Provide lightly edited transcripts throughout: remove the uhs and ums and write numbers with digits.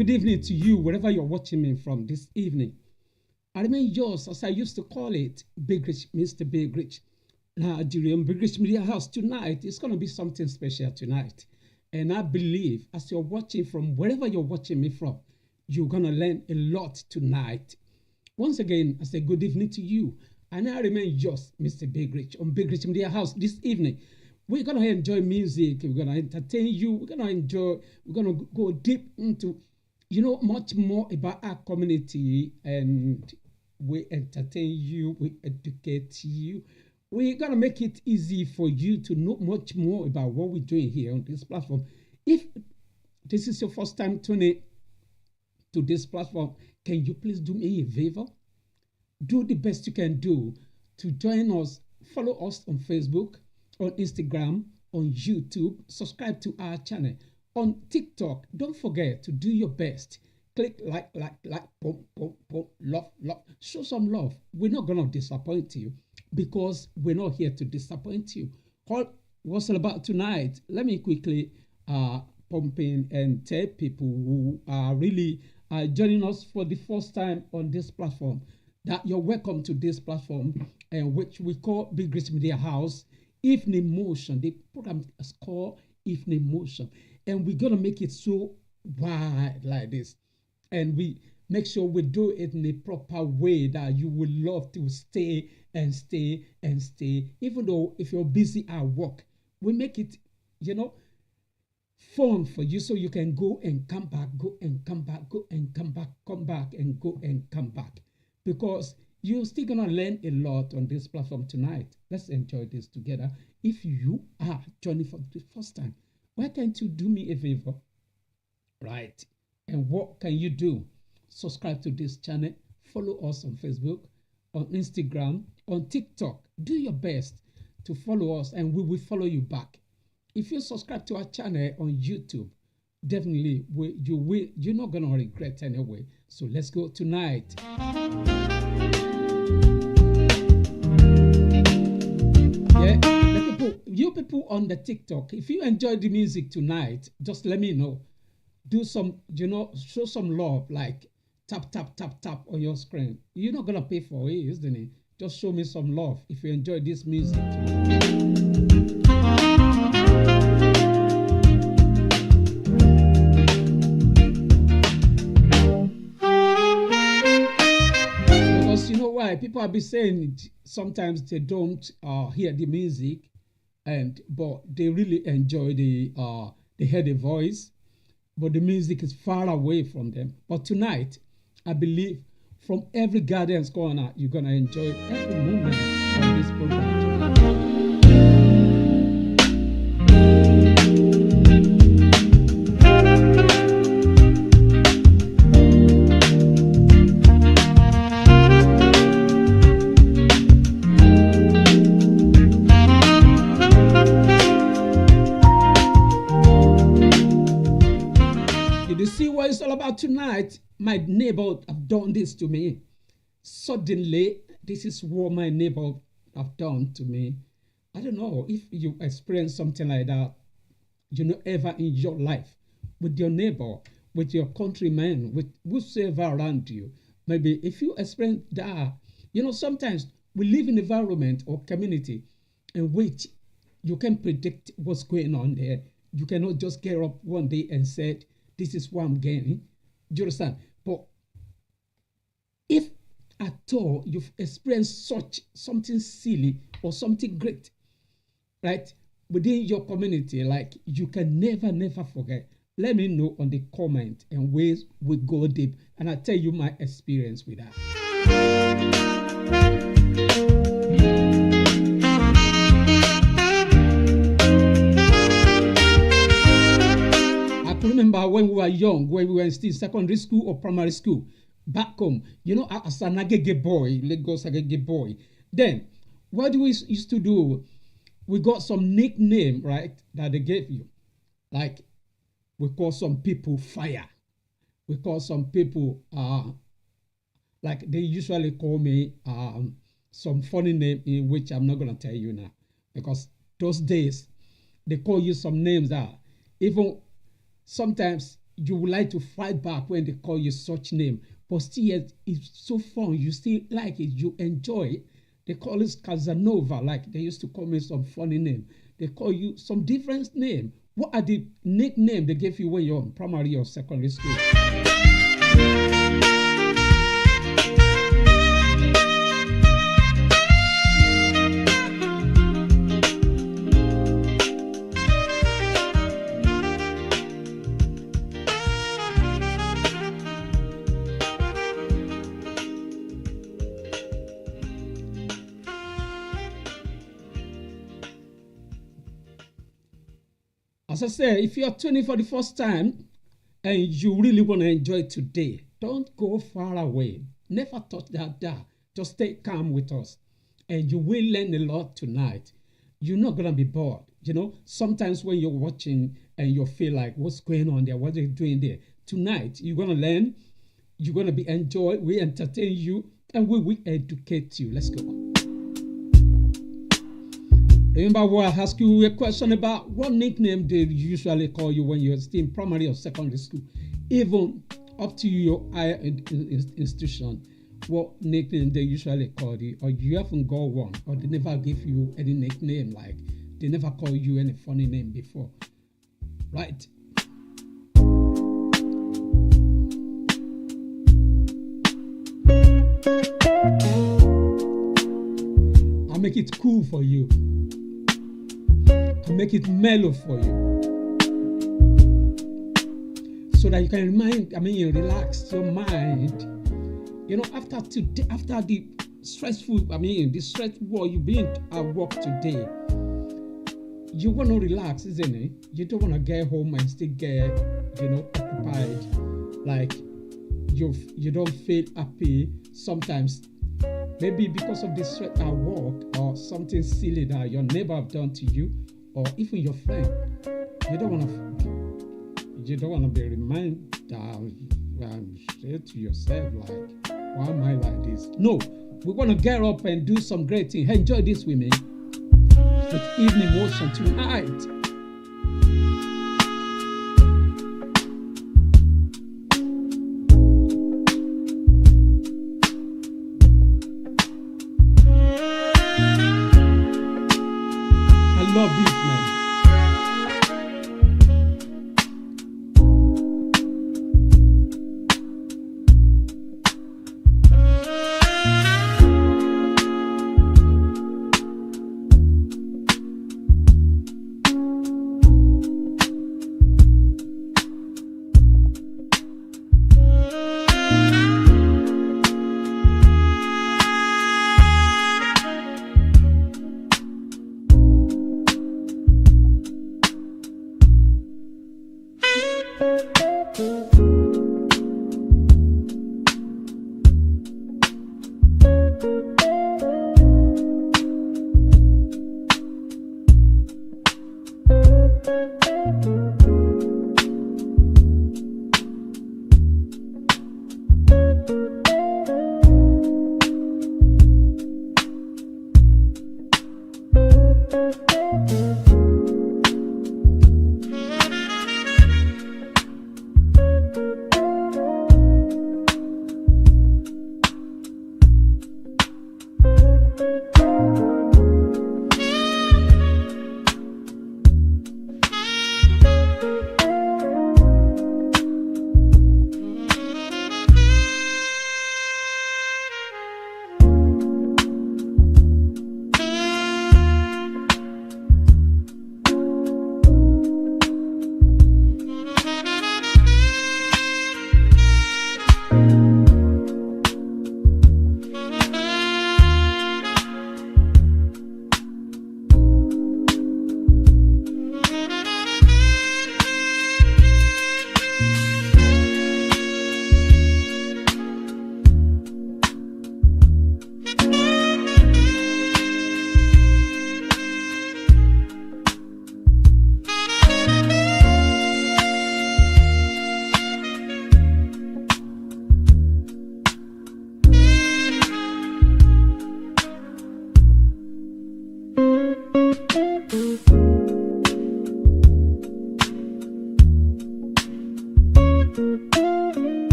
good evening to you, wherever you're watching me from this evening. I remain yours, as I used to call it, Big Rich, Mr. Big Rich. Nigerian Big Rich Media House. Tonight, it's going to be something special tonight. And I believe, as you're watching from wherever you're watching me from, you're going to learn a lot tonight. Once again, I say good evening to you. And I remain yours, Mr. Big Rich, on Big Rich Media House this evening. We're going to enjoy music. We're going to entertain you. We're going to go deep into, much more about our community. And we entertain you. We educate you. We're going to make it easy for you to know much more about what we're doing here on this platform. If this is your first time tuning to this platform, can you please do me a favor? Do the best you can do to join us. Follow us on Facebook, on Instagram, on YouTube. Subscribe to our channel. On TikTok, don't forget to do your best. Click like, boom, boom, boom, love. Show some love. We're not going to disappoint you because we're not here to disappoint you. What's all about tonight? Let me quickly pump in and tell people who are really joining us for the first time on this platform that you're welcome to this platform, which we call Big Rich Media House. Evening Motion. The program is called Evening Motion. And we're going to make it so wide like this. And we make sure we do it in a proper way that you will love to stay and stay and stay. Even though if you're busy at work, we make it, fun for you so you can go and come back, go and come back, go and come back, come back and go and come back. Because you're still going to learn a lot on this platform tonight. Let's enjoy this together. If you are joining for the first time, why can't you do me a favor? Right. And what can you do? Subscribe to this channel. Follow us on Facebook, on Instagram, on TikTok. Do your best to follow us and we will follow you back. If you subscribe to our channel on YouTube, definitely you're not going to regret anyway. So let's go tonight. You people on the TikTok, if you enjoy the music tonight, just let me know. Do some, show some love, like tap on your screen. You're not gonna pay for it, isn't it? Just show me some love if you enjoy this music. Because you know why? People have been saying sometimes they don't hear the music, but they really enjoy they hear the voice. But the music is far away from them. But tonight, I believe from every guidance corner, you're going to enjoy every moment of this program. It's all about tonight. My neighbor have done this to me. Suddenly, this is what my neighbor have done to me. I don't know if you experience something like that, ever in your life, with your neighbor, with your countrymen, with whosoever around you. Maybe if you experience that, sometimes we live in an environment or community in which you can predict what's going on there. You cannot just get up one day and say, this is what I'm getting. Do you understand? But if at all you've experienced something silly or something great, right, within your community, like you can never forget, let me know on the comment and ways we go deep. And I'll tell you my experience with that. Remember when we were young, when we were still secondary school or primary school, back home, as an Agege boy, Lagos Agege boy. Then, what do we used to do? We got some nickname, right, that they gave you. Like, we call some people fire. We call some people, like they usually call me some funny name in which I'm not going to tell you now. Because those days, they call you some names that even sometimes you would like to fight back when they call you such name, but still it's so fun. You still like it. You enjoy it. They call it Casanova, like they used to call me some funny name. They call you some different name. What are the nickname they gave you when you're in primary or secondary school? As I said, if you're tuning for the first time and you really want to enjoy today, don't go far away. Never touch that dial. Just stay calm with us. And you will learn a lot tonight. You're not going to be bored. You know, sometimes when you're watching and you feel like, what's going on there? What are they doing there? Tonight, you're going to learn. You're going to be enjoyed. We entertain you. And we will educate you. Let's go. Remember what I asked you a question about what nickname they usually call you when you're still in primary or secondary school, even up to your higher institution. What nickname they usually call you, or you haven't got one, or they never give you any nickname, like they never call you any funny name before, right? I'll make it cool for you. Make it mellow for you so that you can relax your mind. You know, after the stressful, the stressful you've been at work today, you want to relax, isn't it? You don't want to get home and still get, occupied. Like you don't feel happy sometimes. Maybe because of the stress at work or something silly that your neighbor have done to you, or even your friend. You don't want to be reminded and say to yourself like, why am I like this? No, we want to get up and do some great things. Enjoy this with me with evening motion tonight. I love this, man.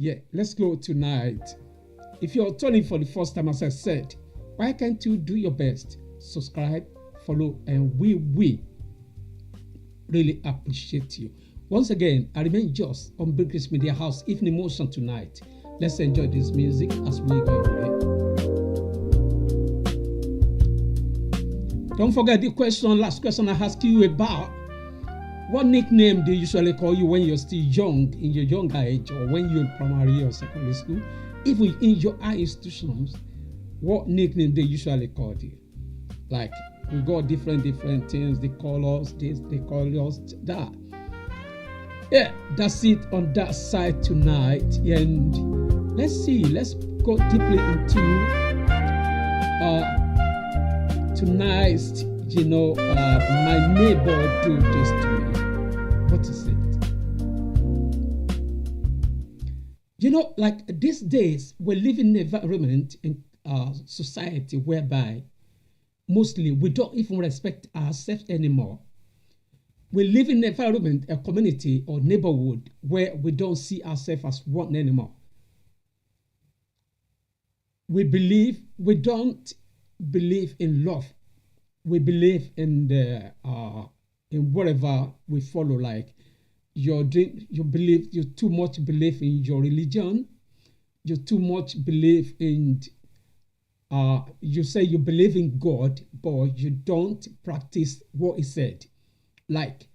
Yeah, let's go tonight. If you're turning for the first time, as I said, why can't you do your best? Subscribe, follow, and we really appreciate you. Once again, I remain Joss on Big Rich Media House Evening Motion tonight. Let's enjoy this music as we go away. Don't forget the last question I asked you about. What nickname do you usually call you when you're still young, in your younger age, or when you're in primary or secondary school? Even in your high institutions, what nickname they usually call you? Like, we got different things. They call us this, they call us that. Yeah, that's it on that side tonight. And let's go deeply into tonight's, my neighbor do this to me. What is it? Like these days, we live in an environment in society whereby mostly we don't even respect ourselves anymore. We live in an environment, a community or neighborhood where we don't see ourselves as one anymore. We don't believe in love. We believe in whatever we follow. Like you too much believe in your religion. You too much believe in. You say you believe in God, but you don't practice what He said. Like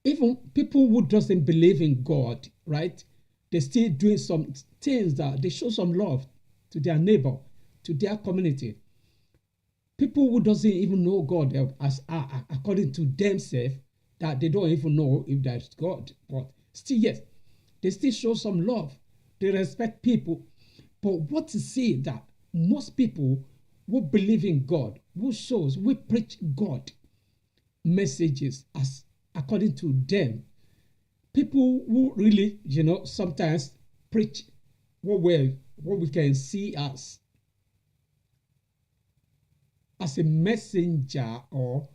even people who doesn't believe in God, right? They're still doing some things that they show some love to their neighbor, to their community. People who doesn't even know God as according to themselves, that they don't even know if there's God, but still yes, they still show some love. They respect people. But what is it that most people who believe in God, we preach God messages as according to them. People who really, sometimes preach what we can see as a messenger or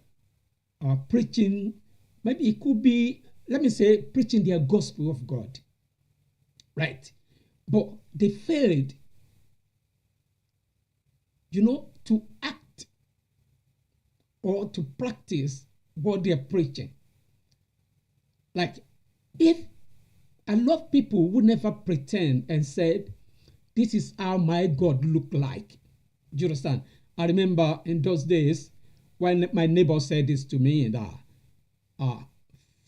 preaching. Maybe it could be, let me say, preaching their gospel of God, right? But they failed, to act or to practice what they're preaching. Like, if a lot of people would never pretend and said, this is how my God look like. Do you understand? I remember in those days when my neighbor said this to me, and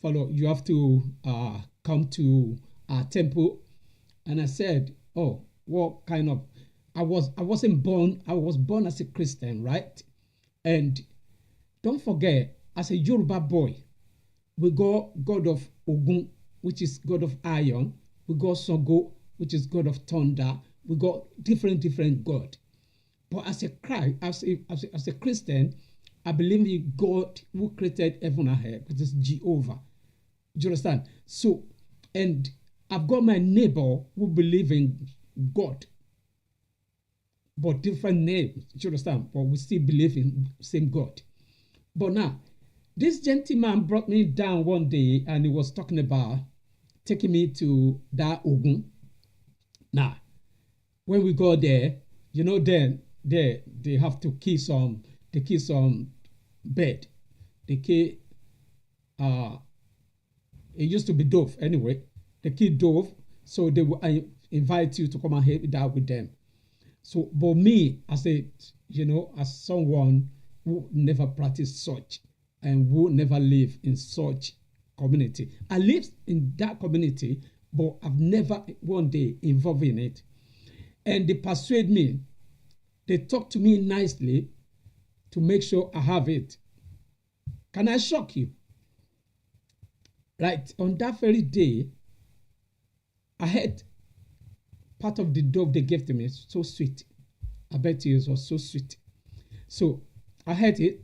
follow, you have to come to our temple. And I said, oh, what kind of, I was born as a Christian, right? And don't forget, as a Yoruba boy, we got God of Ogun, which is God of iron. We got Sango, which is God of thunder. We got different God. But as a Christian, I believe in God who created heaven and earth, which is Jehovah. Do you understand? So, and I've got my neighbor who believe in God, but different names. Do you understand? But we still believe in same God. But now, this gentleman brought me down one day, and he was talking about taking me to that Ogun. Now, when we go there, then they have to kill some bed. They kill it used to be dove anyway. They kill dove, so they will invite you to come and help that with them. So, but me, as someone who never practiced such and who never live in such community, I live in that community, but I've never one day involved in it. And they persuade me. They talk to me nicely to make sure I have it. Can I shock you? Right, on that very day, I had part of the dove they gave to me. So sweet. I bet you it was so sweet. So I had it.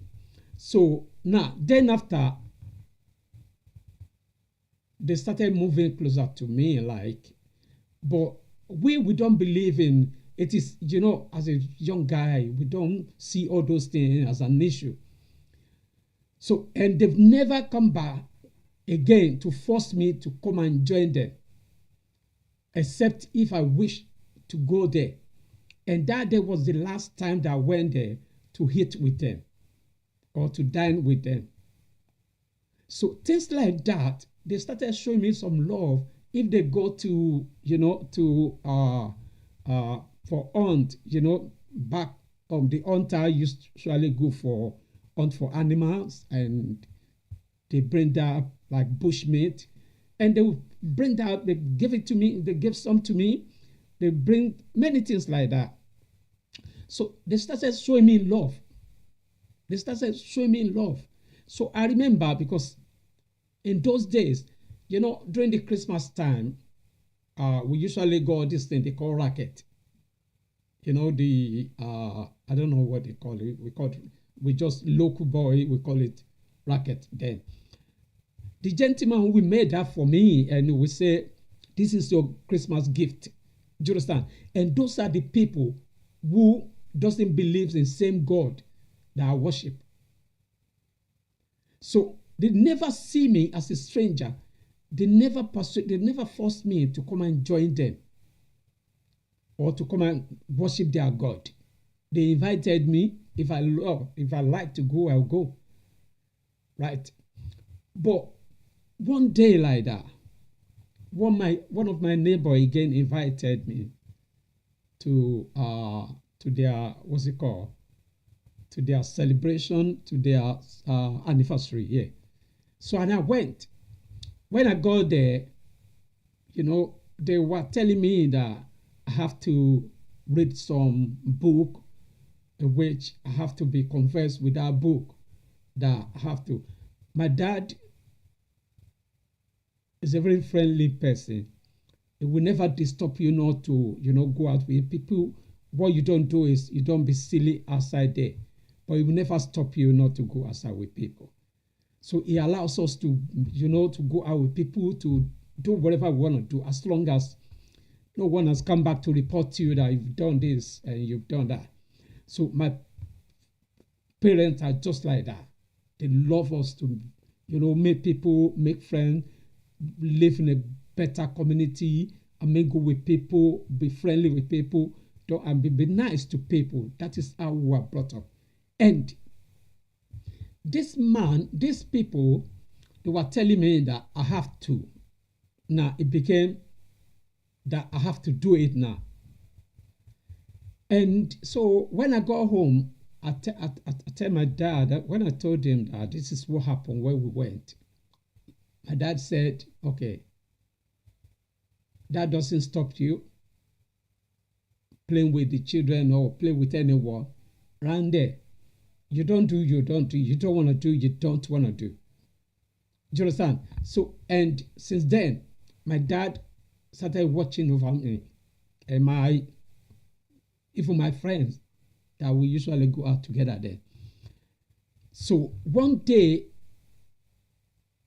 So now, then after, they started moving closer to me, like, but we don't believe in it. Is, as a young guy, we don't see all those things as an issue. So, and they've never come back again to force me to come and join them. except if I wish to go there. And that day was the last time that I went there to eat with them or to dine with them. So things like that, they started showing me some love. If they go to, for hunt, back the hunter usually go for hunt for animals, and they bring that like bushmeat, and they will bring that, they give it to me, they give some to me, they bring many things like that. So they started showing me love. They started showing me love. So I remember, because in those days, during the Christmas time, we usually go this thing they call racket. I don't know what they call it. We just local boy, we call it racket then. The gentleman who made that for me, and we say, this is your Christmas gift. Do you understand? And those are the people who doesn't believe in the same God that I worship. So they never see me as a stranger. They never forced me to come and join them or to come and worship their God. They invited me. If I like to go, I'll go. Right? But one day like that, one of my neighbor again invited me to their, what's it called? To their celebration, to their anniversary. Yeah. So and I went. When I got there, they were telling me that I have to read some book, in which I have to be conversed with that book. That I have to. My dad is a very friendly person. It will never disturb you not to, go out with people. What you don't do is you don't be silly outside there. But it will never stop you not to go outside with people. So he allows us to, to go out with people, to do whatever we want to do, as long as no one has come back to report to you that you've done this and you've done that. So my parents are just like that. They love us to, make people, make friends, live in a better community, and mingle with people, be friendly with people, and be nice to people. That is how we were brought up. And these people, they were telling me that I have to. Now it became that I have to do it now. And so when I got home, I tell my dad that when I told him that this is what happened when we went, my dad said, okay, that doesn't stop you playing with the children or play with anyone around there. You don't do, you don't do, you don't want to do, you don't want to do. Do you understand? So, and since then, my dad started watching over me and even my friends that we usually go out together there. So one day,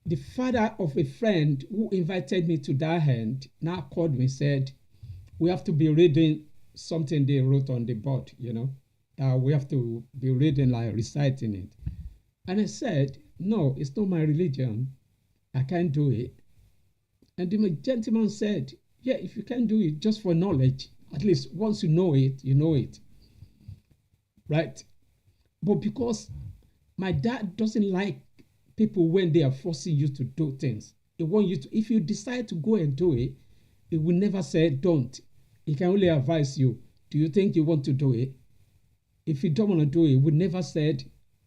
the father of a friend who invited me to that hand now called me and said, we have to be reading something they wrote on the board, we have to be reading, like reciting it. And I said, no, it's not my religion. I can't do it. And the gentleman said, yeah, if you can't do it just for knowledge, at least once you know it, you know it. Right? But because my dad doesn't like people when they are forcing you to do things. They want you to, if you decide to go and do it, it will never say don't. It can only advise you, do you think you want to do it? If you don't want to do it, we never said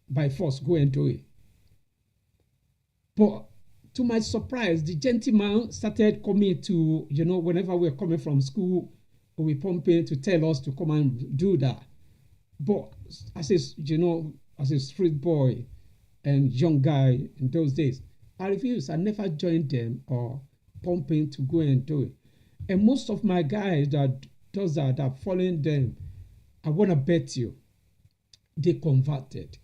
by force, go and do it. But to my surprise, the gentleman started coming to, whenever we're coming from school, we pumping to tell us to come and do that. But as a street boy and young guy in those days, I refused. I never joined them or pumping to go and do it. And most of my guys that does that are following them, I want to bet you, they converted.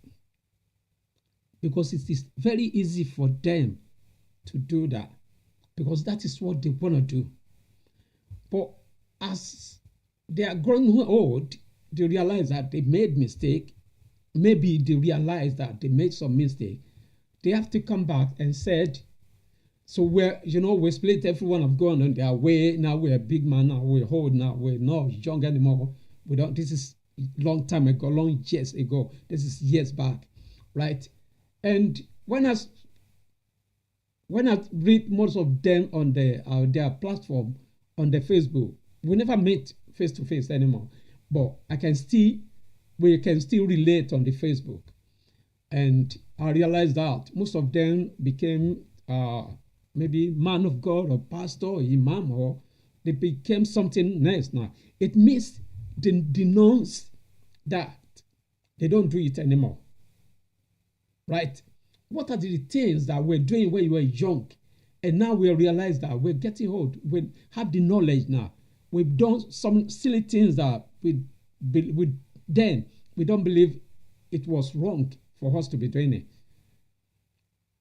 Because it is very easy for them to do that. Because that is what they want to do. But as they are growing old, they realize that they made mistake. Maybe they realize that they made some mistake. They have to come back and said, So we split, everyone have gone on their way. Now we're a big man, now we're old, now we're not young anymore. We don't, this is long time ago, long years ago. This is years back, right? And when I read most of them on their platform on the Facebook, we never meet face to face anymore. But we can still relate on the Facebook. And I realized that most of them became maybe man of God or pastor or imam, or they became something nice now. It means they denounce that. They don't do it anymore. Right? What are the things that we're doing when you were young? And now we realize that we're getting old. We have the knowledge now. We've done some silly things that then we don't believe it was wrong for us to be doing it.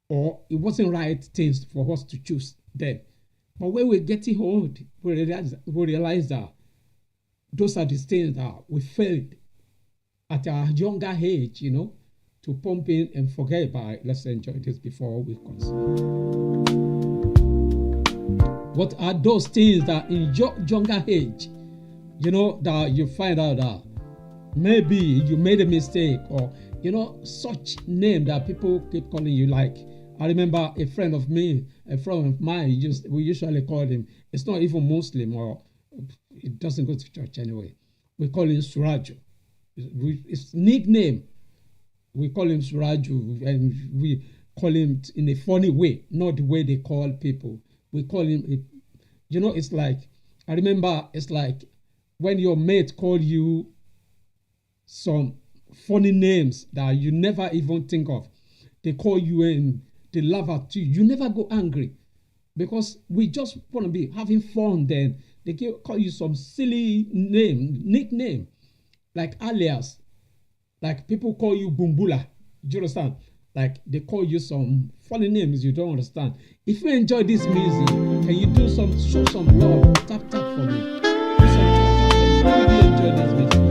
Or it wasn't right things for us to choose then. But when we're getting old, we realize that those are the things that we failed at our younger age, to pump in and forget about it. Let's enjoy this before we continue. What are those things that in your younger age, that you find out that maybe you made a mistake, or such name that people keep calling you? Like, I remember a friend of mine, we usually call him, it's not even Muslim, or it doesn't go to church anyway. We call him Suraju. It's nickname. We call him Suraju, and we call him in a funny way, not the way they call people. We call him, it's like, I remember, it's like when your mate call you some funny names that you never even think of. They call you and they laugh at you. You never go angry because we just want to be having fun. Then they call you some silly nickname, like alias. Like people call you Bumbula. Do you understand? Like they call you some funny names you don't understand. If you enjoy this music, can you show some love? Tap for me. Do some tap. Really enjoy this music.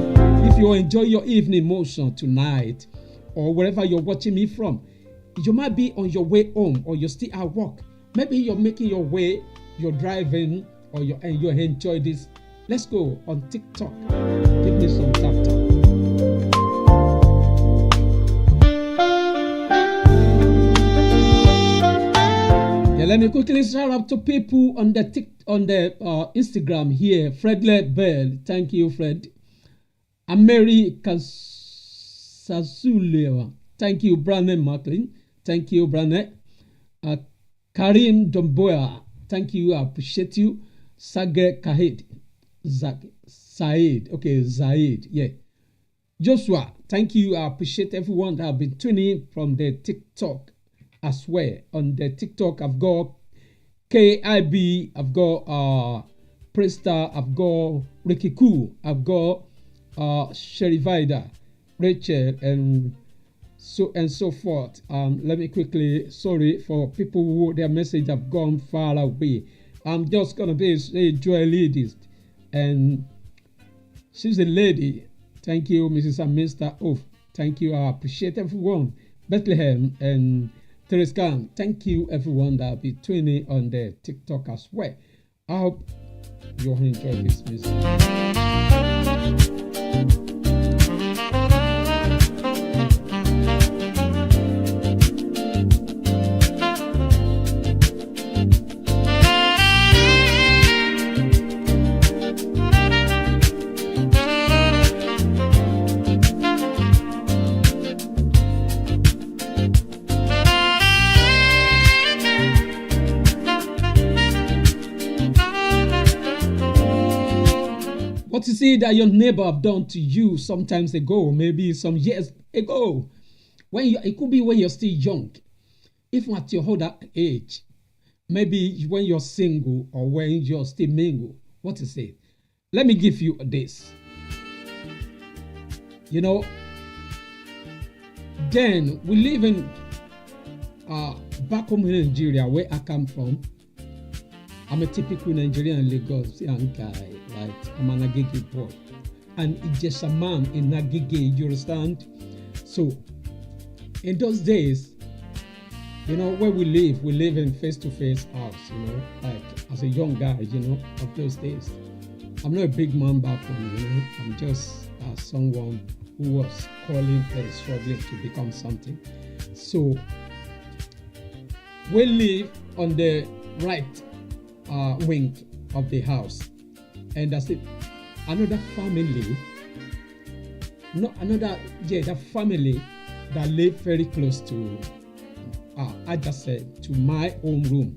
If you enjoy your evening motion tonight, or wherever you're watching me from, you might be on your way home, or you're still at work. Maybe you're making your way, you're driving, and you enjoy this. Let's go on TikTok. Give me some tap. Let me quickly shout out to people on the Instagram here. Fredle Bell, thank you, Fred. Ameri Kasasulewa, thank you, Brandon Macklin, thank you, Brandon. Karim Domboya, thank you, I appreciate you. Sage Kahid, Said, okay, Zaid, yeah. Joshua, thank you, I appreciate everyone that have been tuning in from the TikTok. As well, on the TikTok, I've got KIB, I've got Presta, I've got Ricky Koo, I've got Sherivida, Rachel, and so forth. Let me quickly, sorry for people who their message have gone far away. I'm just gonna say Joy Ladies, and she's a lady. Thank you, Mrs. and Mr. Oh, thank you. I appreciate everyone. Bethlehem and Terescan, thank you everyone that will be tuning on the TikTok as well. I hope you'll enjoy this music. What you see that your neighbor have done to you sometimes ago, maybe some years ago, it could be when you're still young, even at your older age, maybe when you're single or when you're still mingle. What you say? Let me give you this. Then we live in back home in Nigeria, where I come from. I'm a typical Nigerian Lagosian guy, right? I'm an Agege boy. And it's just a man in Agege, you understand? So, in those days, where we live in face-to-face house, like as a young guy, of those days. I'm not a big man back home, I'm just someone who was calling and struggling to become something. So we live on the right wing of the house, and that's it. Another family, the family that live very close to, I just said, to my own room,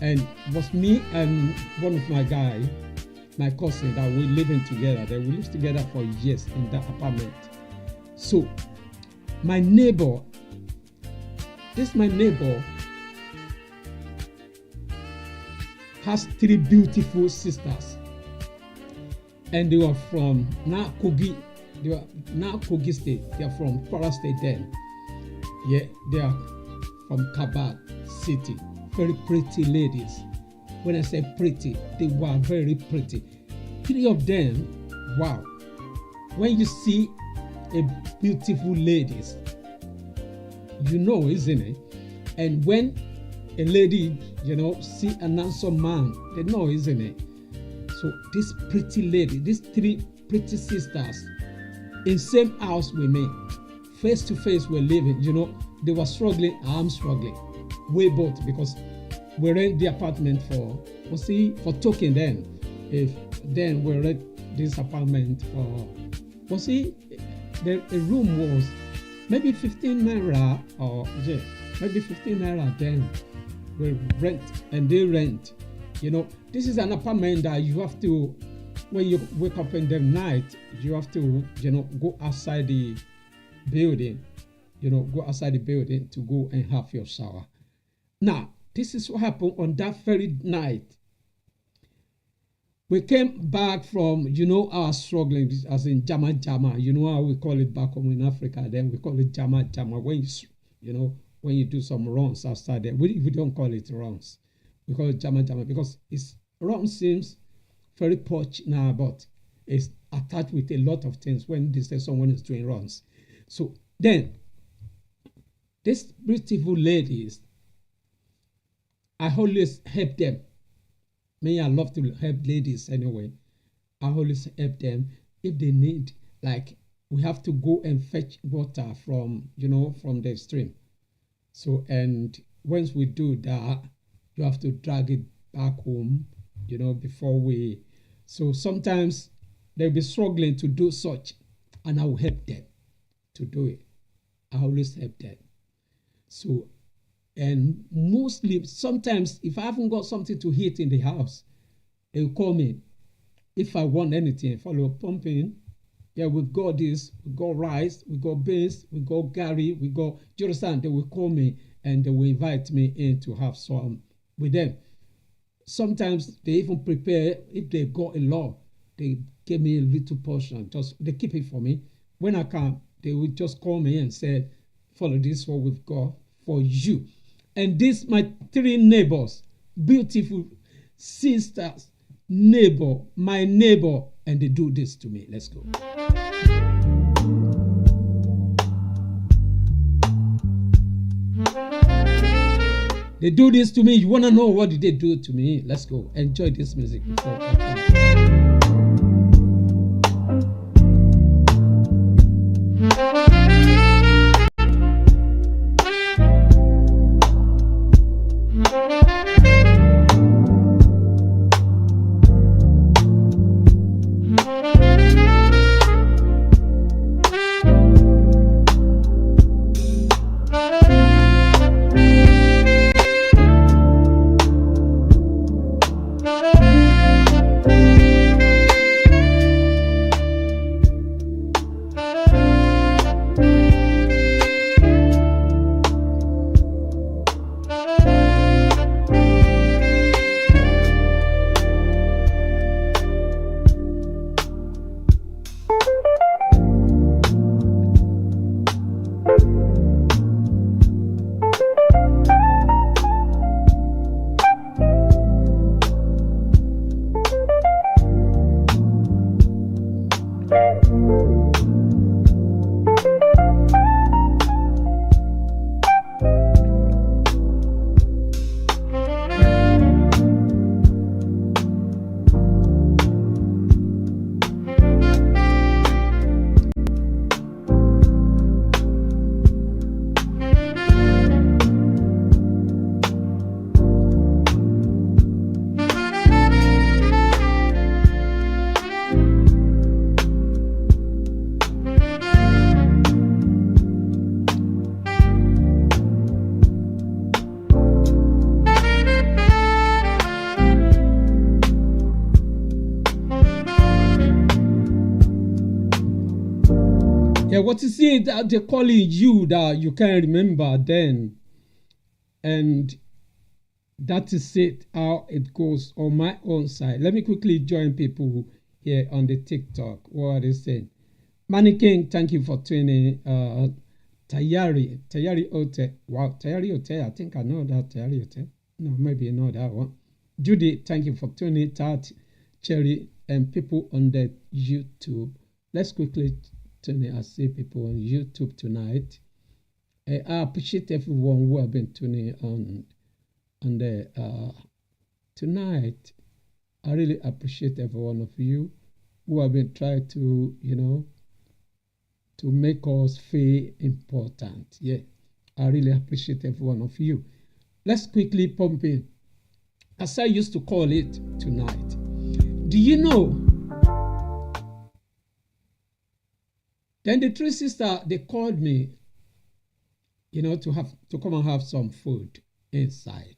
and it was me and one of my cousin that we living together. That we lived together for years in that apartment. So my neighbor has 3 beautiful sisters, and they were from Kogi. They were Kogi State. They are from Kwara State then. Yeah, they are from Kabad City. Very pretty ladies. When I say pretty, they were very pretty. 3 of them, wow. When you see a beautiful ladies, isn't it? And when a lady, see an handsome man, they know, isn't it? So this pretty lady, these 3 pretty sisters, in same house with me, face to face we're living, they were struggling, I'm struggling. We both, because we rent the apartment for token then. If then we rent this apartment for, the room was maybe 15 naira maybe 15 naira then. We rent and they rent. This is an apartment that you have to, when you wake up in the night, you have to, go outside the building, to go and have your shower. Now, this is what happened on that very night. We came back from, our struggling, as in jama, how we call it back home in Africa, then we call it jama, when when you do some runs outside there. We don't call it runs. We call it jama, because run seems very posh now, but it's attached with a lot of things when they say someone is doing runs. So then, these beautiful ladies, I always help them. Me, I love to help ladies anyway. I always help them if they need, like, we have to go and fetch water from the stream. So, and once we do that, you have to drag it back home, before we. So sometimes they'll be struggling to do such, and I will help them to do it. I always help them. So, and mostly, sometimes if I haven't got something to eat in the house, they'll call me. If I want anything, follow pumping. Yeah, we got this, we got rice, we got beans, we got Gary, we got, do you understand? They will call me and they will invite me in to have some with them. Sometimes they even prepare, if they got a lot, they give me a little portion, they keep it for me. When I come, they will just call me and say, follow this, what we've got for you. And these, my 3 neighbors, beautiful sisters, my neighbor, and they do this to me. Let's go. They do this to me. You want to know what did they do to me? Let's go. Enjoy this music before I come. Yeah, what is it that they're calling you that you can't remember then? And that is it, how it goes on my own side. Let me quickly join people here on the TikTok. What are they saying? Mannequin, thank you for tuning. Tayari Ote. Wow, Tayari Ote. I think I know that Tayari Ote. No, maybe not that one. Judy, thank you for tuning. Tat, Cherry, and people on the YouTube. Let's quickly tune in. I see people on YouTube tonight. I appreciate everyone who have been tuning on the tonight. I really appreciate every one of you who have been trying to, to make us feel important. Yeah, I really appreciate every one of you. Let's quickly pump in, as I used to call it, tonight. Do you know? Then the three sisters, they called me, to come and have some food inside.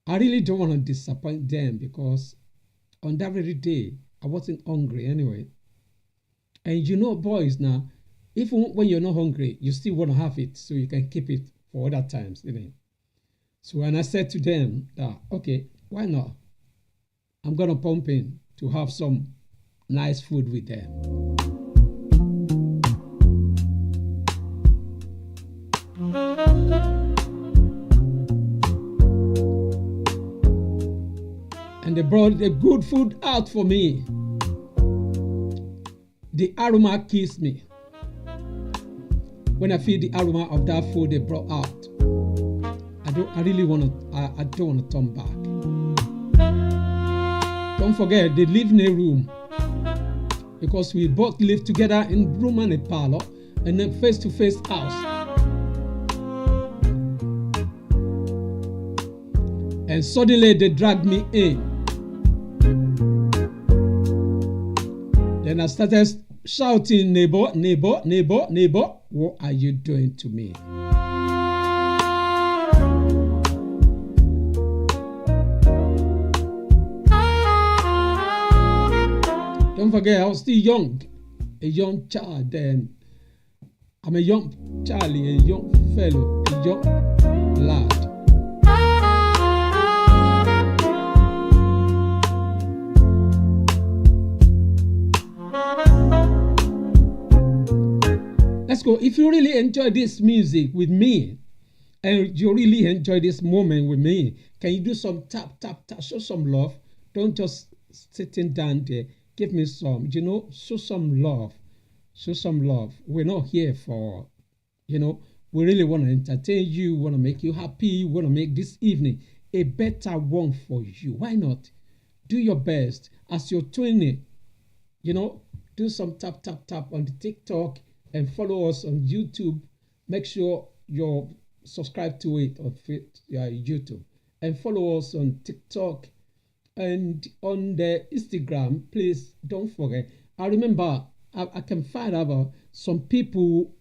I really don't want to disappoint them because on that very day, I wasn't hungry anyway. And boys now, even when you're not hungry, you still want to have it so you can keep it for other times. So when I said to them that, okay, why not? I'm going to pump in to have some nice food with them. And they brought the good food out for me. The aroma kissed me. When I feel the aroma of that food they brought out, I don't want to turn back. Don't forget the living room, because we both live together in room and a parlor and a face-to-face house. And suddenly they dragged me in. Then I started shouting, neighbor, neighbor, neighbor, neighbor, what are you doing to me? Don't forget, I was still young, a young child then. I'm a young Charlie, a young fellow, a young lad. Let's go. If you really enjoy this music with me, and you really enjoy this moment with me, can you do some tap, show some love? Don't just sitting down there. Give me some, show some love. Show some love. We're not here for, we really want to entertain you, want to make you happy, want to make this evening a better one for you. Why not? Do your best as you're tuning it. Do some tap on the TikTok and follow us on YouTube. Make sure you're subscribed to it on YouTube. And follow us on TikTok and on the Instagram. Please don't forget. I remember I can find out some people,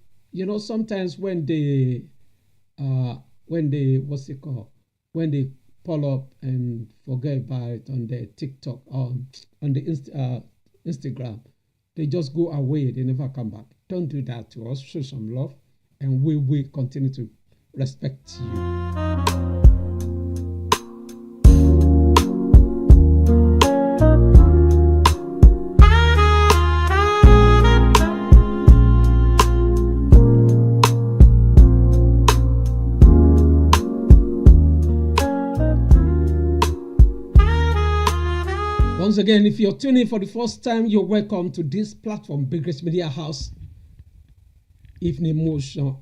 sometimes when they what's it called? When they pull up and forget about it on the TikTok, on the Instagram, they just go away, they never come back. Don't do that to us. Show some love, and we will continue to respect you. Once again, if you're tuning for the first time, you're welcome to this platform, Big Rich Media House Evening Motion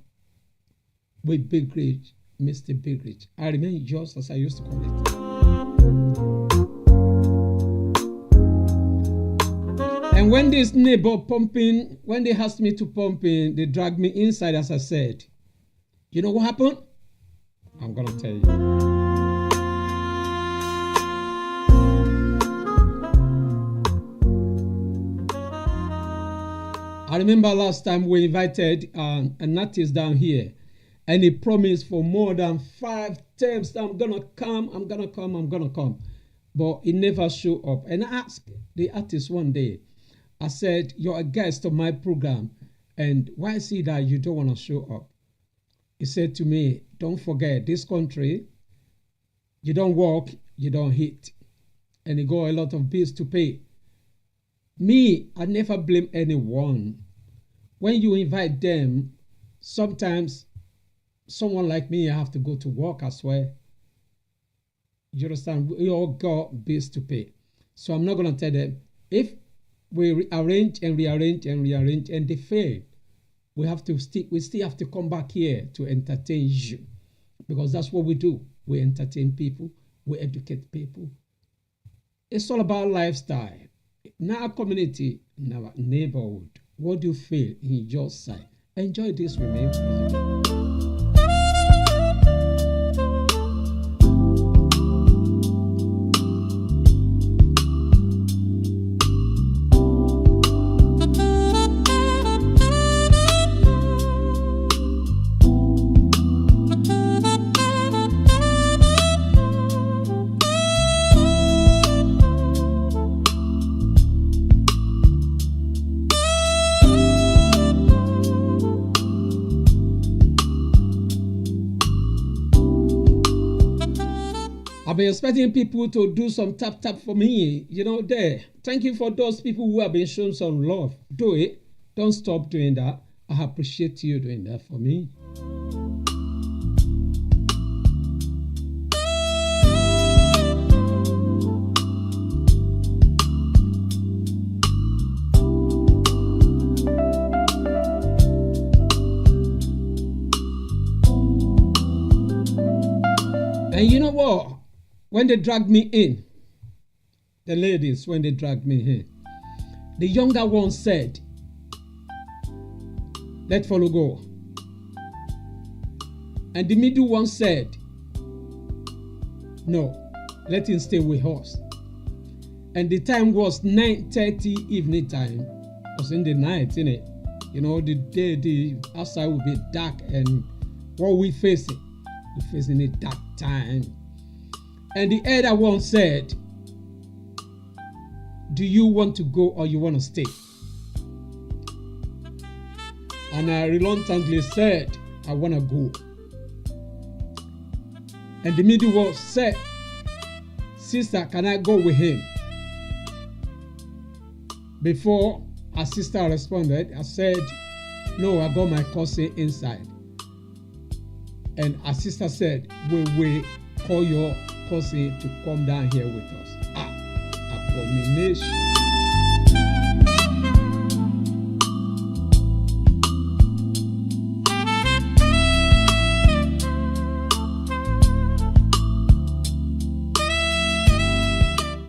with Big Rich, Mr. Big Rich. I remain yours, as I used to call it. And when this neighbor pumping, when they asked me to pump in, they dragged me inside, as I said. You know what happened? I'm going to tell you. I remember last time we invited an artist down here, and he promised for more than 5 times that I'm gonna come. But he never showed up. And I asked the artist one day, I said, you're a guest of my program, and why is it that you don't want to show up? He said to me, don't forget, this country, you don't work, you don't eat. And you got a lot of bills to pay. Me, I never blame anyone. When you invite them, sometimes someone like me, I have to go to work as well. You understand? We all got bills to pay. So I'm not going to tell them, if we rearrange and rearrange and rearrange and they fail, we still have to come back here to entertain you, because that's what we do. We entertain people, we educate people. It's all about lifestyle. In our community, in our neighborhood, what do you feel in your side? Enjoy this with me. I've been expecting people to do some tap for me, there. Thank you for those people who have been showing some love. Do it. Don't stop doing that. I appreciate you doing that for me. And you know what? When they dragged me in, the ladies, when they dragged me in, the younger one said, let follow go. And the middle one said, no, let him stay with us. And the time was 9:30 evening time. It was in the night, innit? The day, the outside will be dark, and what we facing? We're facing a dark time. And the elder one said, do you want to go or you want to stay? And I reluctantly said, I want to go. And the middle one said, sister, can I go with him? Before our sister responded, I said, no, I got my cousin inside. And our sister said, we will call your cousin to come down here with us. Abomination.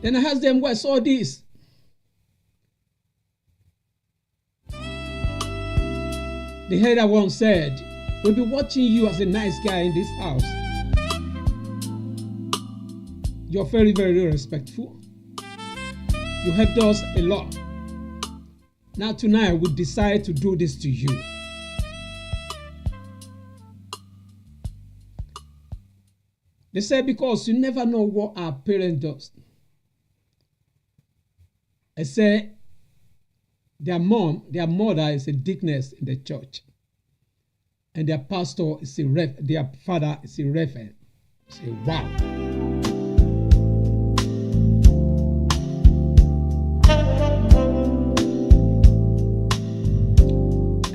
Then I asked them, what's all this? The elder one said, we'll be watching you as a nice guy in this house. You're very, very respectful. You helped us a lot. Now tonight we decide to do this to you. They said, because you never know what our parent does. I said, their mother is a deaconess in the church. And their pastor is their father is a reverend. I say, wow.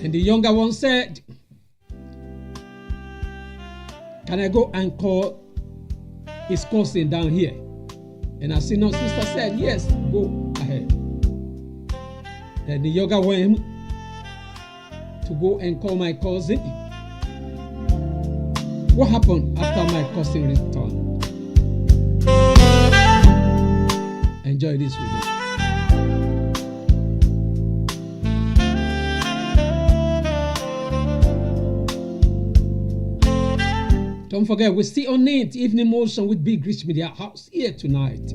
And the younger one said, can I go and call his cousin down here? And I said, no, sister said, yes, go ahead. Then the younger one to go and call my cousin. What happened after my cousin returned? Enjoy this with me. Don't forget, we're still on it. Evening Motion with Big Rich Media House here tonight.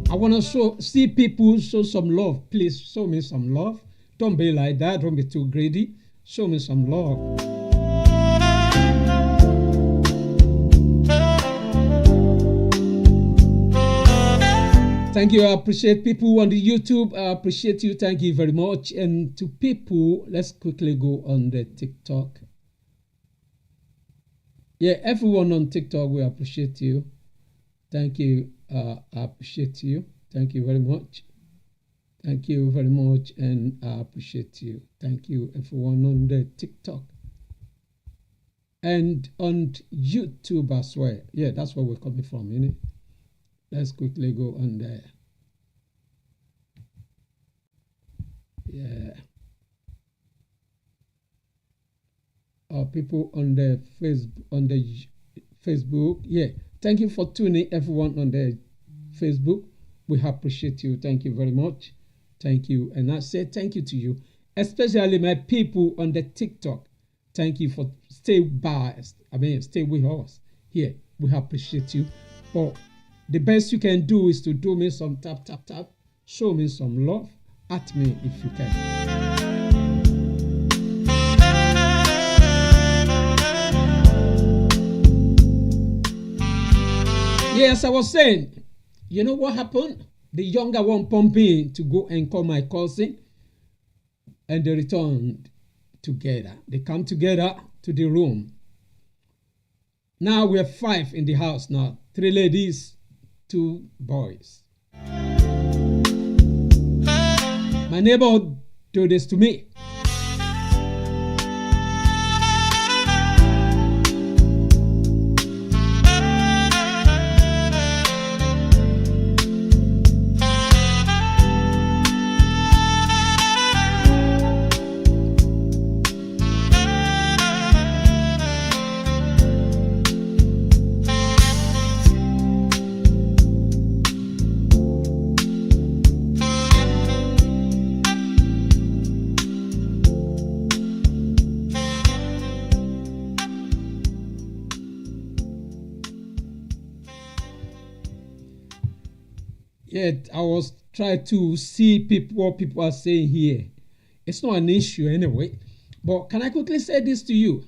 I want to see people show some love. Please show me some love. Don't be like that. Don't be too greedy. Show me some love. Thank you. I appreciate people on the YouTube. I appreciate you. Thank you very much. And to people, let's quickly go on the TikTok. Yeah, everyone on TikTok, we appreciate you. Thank you. I appreciate you. Thank you very much. Thank you very much. And I appreciate you. Thank you, everyone on the TikTok. And on YouTube as well. Yeah, that's where we're coming from, innit? Let's quickly go on there. Yeah. People on the Facebook. Yeah. Thank you for tuning, everyone on the Facebook. We appreciate you. Thank you very much. Thank you. And I say thank you to you, especially my people on the TikTok. Thank you for stay with us here. We appreciate you. But the best you can do is to do me some tap. Show me some love. At me if you can. Yes, I was saying, you know what happened? The younger one pumped in to go and call my cousin, and they returned together. They come together to the room. Now we're 5 in the house now. 3 ladies, 2 boys. My neighbor do this to me. Yet I was trying to see what people are saying here. It's not an issue anyway. But can I quickly say this to you?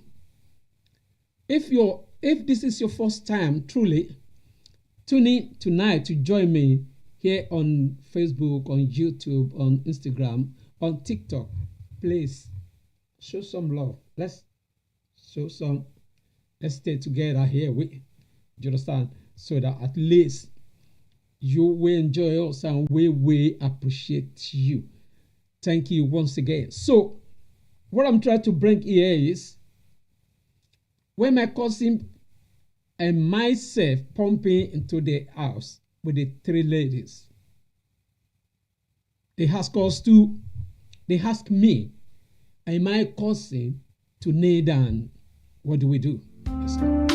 If this is your first time, truly, tune in tonight to join me here on Facebook, on YouTube, on Instagram, on TikTok. Please show some love. Let's stay together here. Do you understand? So that at least you will enjoy us and we appreciate you. Thank you once again. So, what I'm trying to bring here is when my cousin and myself pumping into the house with the 3 ladies, they ask me and my cousin to kneel down. What do we do? Let's go.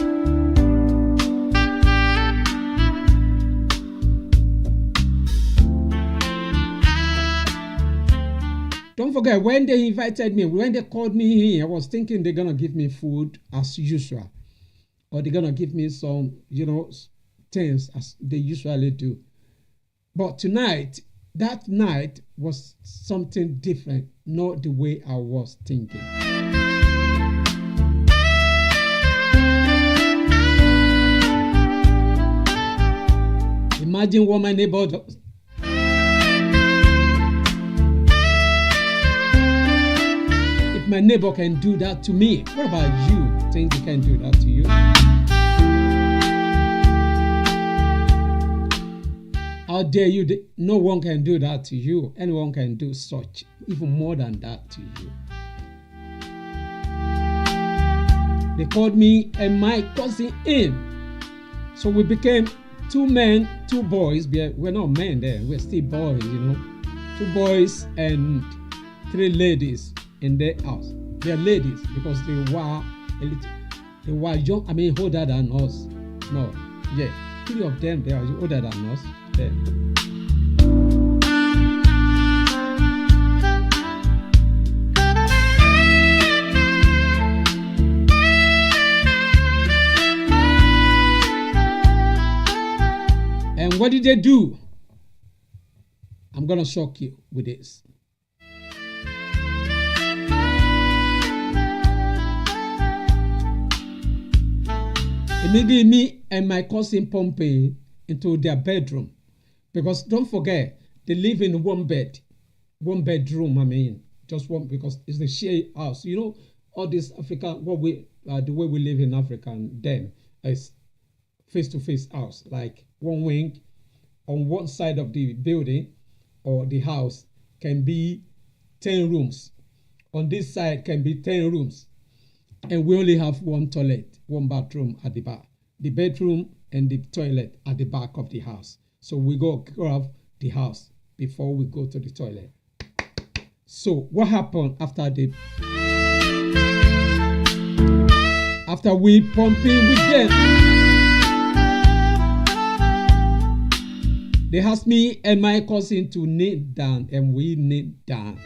Don't forget, when they invited me, when they called me here, I was thinking they're going to give me food as usual. Or they're going to give me some, things as they usually do. But tonight, that night was something different, not the way I was thinking. Imagine what my neighbor does. My neighbor can do that to me. What about you? Think he can do that to you? How dare you? No one can do that to you. Anyone can do such, even more than that to you. They called me and my cousin in. So we became 2 men, 2 boys. We're not men then. We're still boys, 2 boys and 3 ladies in their house. They are ladies because they were young, older than us. No, yeah, 3 of them, they are older than us. Then. And what did they do? I'm gonna shock you with this. Immediately, me and my cousin pumping into their bedroom, because don't forget they live in one bedroom. I mean, just one, because it's the share house. You know, all this Africa, the way we live in Africa, and then is face-to-face house, like one wing on one side of the building or the house can be 10 rooms. On this side can be 10 rooms. And we only have one toilet, one bathroom at the back. The bedroom and the toilet at the back of the house. So we go grab the house before we go to the toilet. So what happened after we pumping with them? They asked me and my cousin to kneel down, and we kneel down.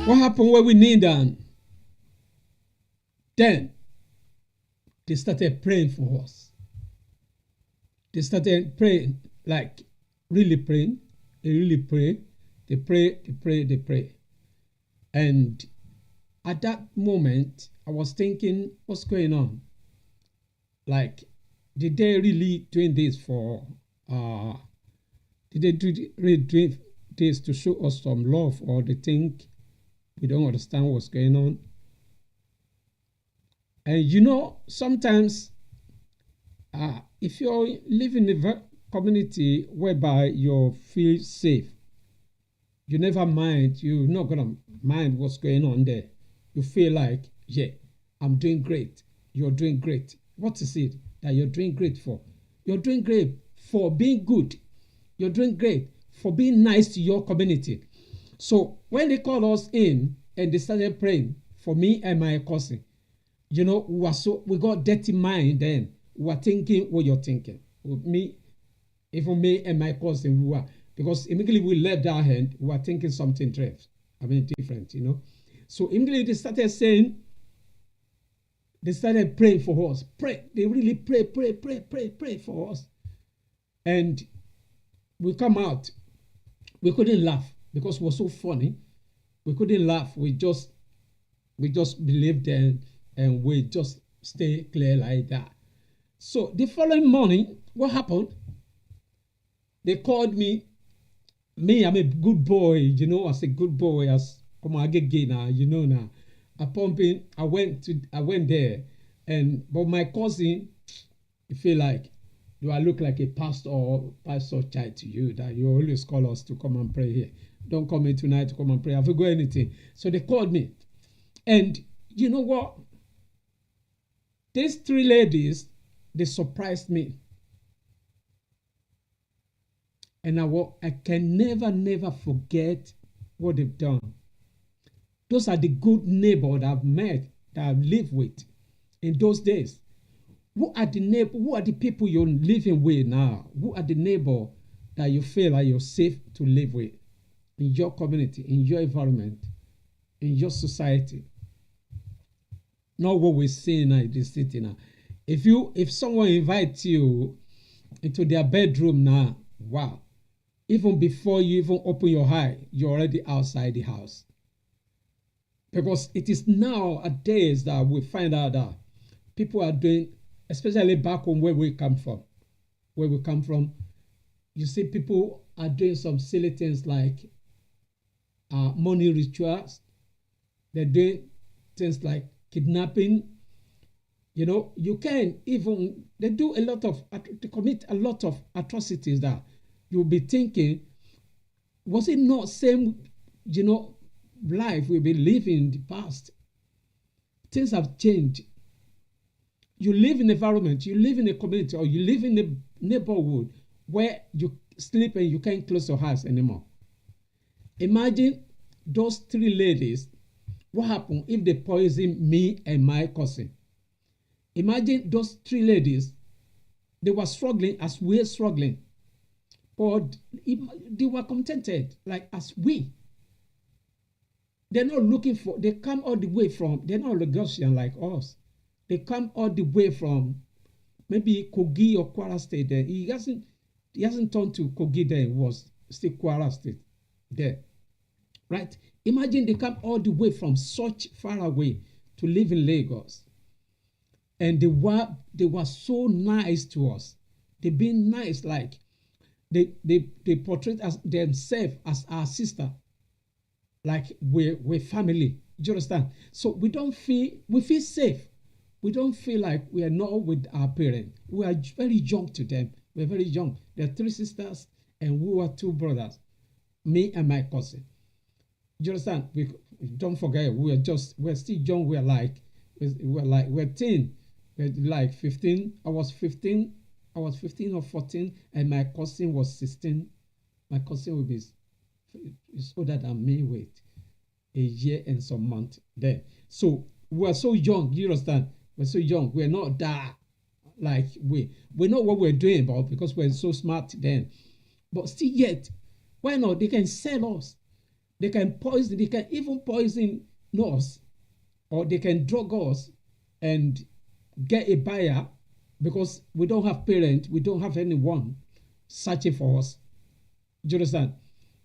What happened when we kneel down? Then they started praying for us. They started praying, like really praying. They really pray. They pray. And at that moment, I was thinking, what's going on? Like, did they really doing this for? Did they really do this to show us some love, or they think we don't understand what's going on? And you know, sometimes if you're living in a community whereby you feel safe, you're not gonna mind what's going on there. You feel like, yeah, I'm doing great. You're doing great. What is it that you're doing great for? You're doing great for being good. You're doing great for being nice to your community. So when they called us in and they started praying for me and my cousin, you know, we got dirty mind then. We were thinking what you're thinking. Even me and my cousin, we were, because immediately we left that hand, we were thinking something different, you know. So immediately they started praying for us. They really pray for us. And we come out. We couldn't laugh because it was so funny. We couldn't laugh. We just believed them, and we just stay clear like that. So the following morning, what happened? They called me. I'm a good boy, you know, as a good boy, as come again now, you know now. I went there, but my cousin, you feel like, do I look like a pastor child to you, that you always call us to come and pray here? Don't come in tonight to come and pray. Have you got anything? So they called me. And you know what? These three ladies, they surprised me. And I can never forget what they've done. Those are the good neighbors that I've met, that I've lived with in those days. Who are the people you're living with now? Who are the neighbors that you feel like you're safe to live with in your community, in your environment, in your society? Not what we're seeing now in this city now. If someone invites you into their bedroom now, wow. Even before you even open your eye, you're already outside the house. Because it is nowadays that we find out that people are doing, especially back home where we come from, you see people are doing some silly things like money rituals. They're doing things like kidnapping. You know, they commit a lot of atrocities that you'll be thinking, was it not same, you know, life we've been living in the past? Things have changed. You live in an environment, you live in a community, or you live in a neighborhood where you sleep and you can't close your eyes anymore. Imagine those three ladies. What happened if they poisoned me and my cousin? Imagine those three ladies. They were struggling as we're struggling. or they were contented, like as we. They're not looking for, they come all the way from, they're not Lagosian like us. They come all the way from maybe Kogi or Kwara State there. He hasn't turned to Kogi there, it was still Kwara State there. Right? Imagine they come all the way from such far away to live in Lagos. And they were so nice to us. They've been nice, like they portrayed as themselves as our sister, like we're family. Do you understand? So we feel safe. We don't feel like we are not with our parents. We are very young to them. We're very young. There are 3 sisters and we were 2 brothers, me and my cousin. Do you understand? We don't forget we're still young. We're teen. We're like 15. I was 15 or 14, and my cousin was 16. My cousin will be is older than me with a year and some months there. So we're so young, you understand? We're so young. We're not that like we know what we're doing about because we're so smart then. But still yet, why not? They can sell us. They can even poison us, or they can drug us and get a buyer because we don't have parents, we don't have anyone searching for us. Do you understand?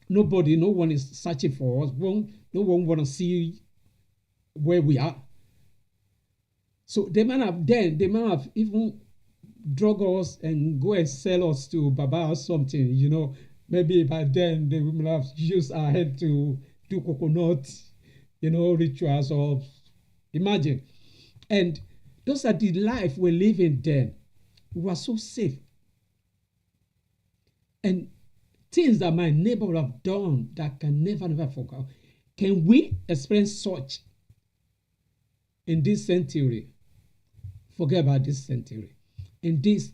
No one is searching for us. No one want to see where we are. So they might have even drug us and go and sell us to Baba or something, Maybe by then they will have used our head to do coconut, rituals or imagine. And those are the life we're living then. We were so safe. And things that my neighbor would have done that I can never forget. Can we experience such in this century? Forget about this century. In this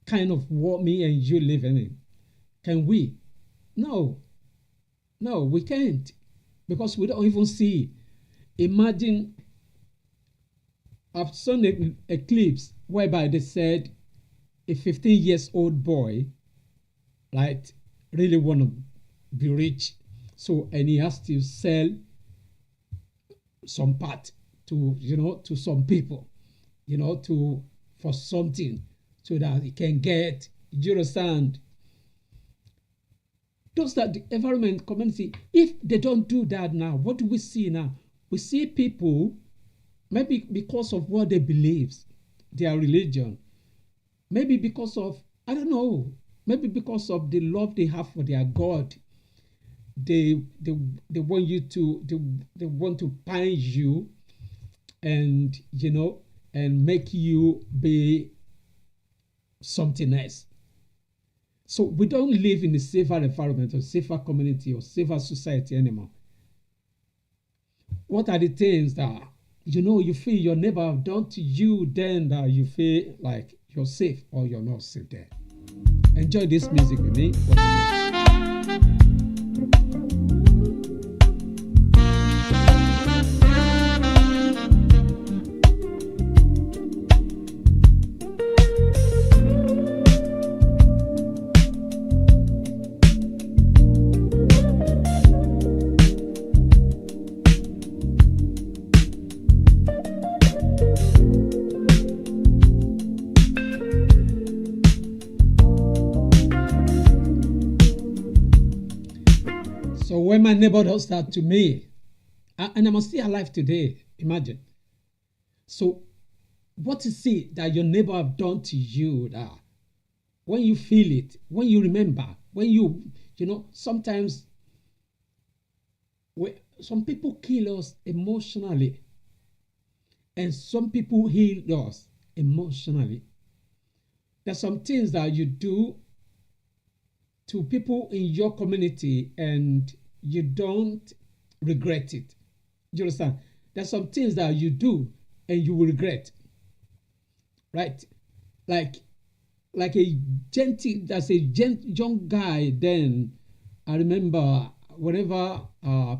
kind of world me and you living in. Can we? No, we can't, because we don't even see. Imagine, I've seen an eclipse whereby they said a 15 years old boy, right, really want to be rich, and he has to sell some part to some people, for something, so that he can get. Do you understand? Those are the environment community. If they don't do that now, what do we see now? We see people, maybe because of what they believe, their religion, maybe because of, I don't know, maybe because of the love they have for their God. They want you to they want to punish you, and and make you be something else. So we don't live in a safer environment or safer community or safer society anymore. What are the things that you feel your neighbor have done to you then that you feel like you're safe or you're not safe there? Enjoy this music with me. So when my neighbor does that to me, and I'm still alive today, imagine. So what is it that your neighbor have done to you that when you feel it, when you remember, when sometimes some people kill us emotionally and some people heal us emotionally. There's some things that you do to people in your community and you don't regret it. Do you understand? There's some things that you do and you will regret. Right? Like a young guy then, I remember whenever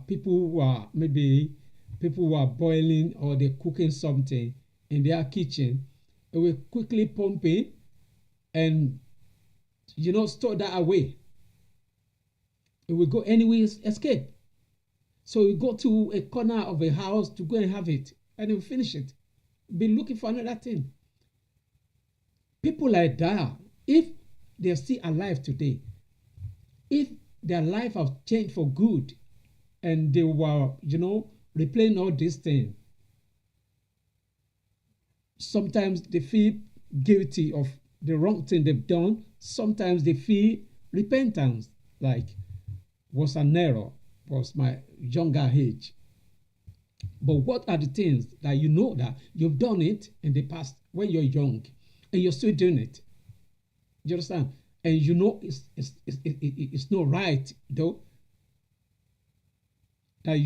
people were boiling or they're cooking something in their kitchen, they will quickly pump it and store that away. It will go anywhere, escape. So you go to a corner of a house to go and have it, and you finish it. Be looking for another thing. People like that, if they're still alive today, if their life have changed for good, and they were, replaying all these things, sometimes they feel guilty of the wrong thing they've done. Sometimes they feel repentance, like was an error, was my younger age. But what are the things that that you've done it in the past when you're young and you're still doing it? You understand? And it's not right, though. That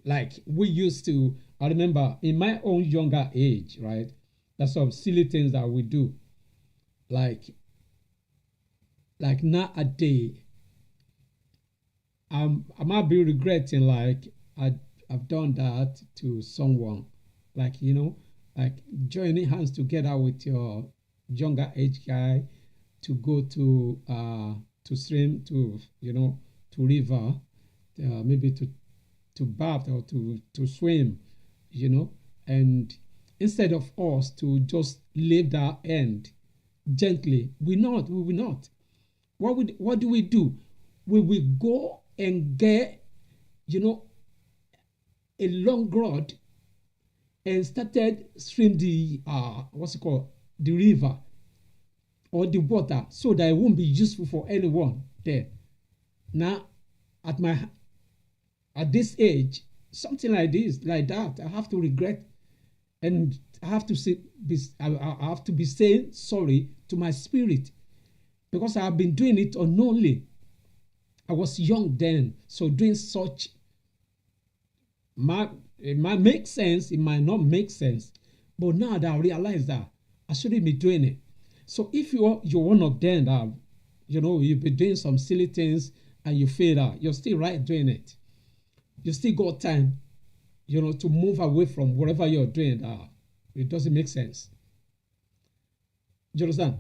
like we used to, I remember in my own younger age, right? There's some silly things that we do. Like nowadays, I might be regretting like I've done that to someone, like like joining hands together with your younger age guy to go to swim to to river, maybe to bath or to swim, and instead of us to just leave that end gently, we will not. What do? We will go and get a long rod and started swim the the river or the water, so that it won't be useful for anyone there. Now at this age, something like that, I have to regret, and I have to be saying sorry to my spirit, because I have been doing it unknowingly. I was young then, so doing such it might make sense, it might not make sense, but now that I realize that I shouldn't be doing it. So if you're one of them that you've been doing some silly things and you fail out, you're still right doing it. You still got time, to move away from whatever you're doing. It doesn't make sense. Do you understand?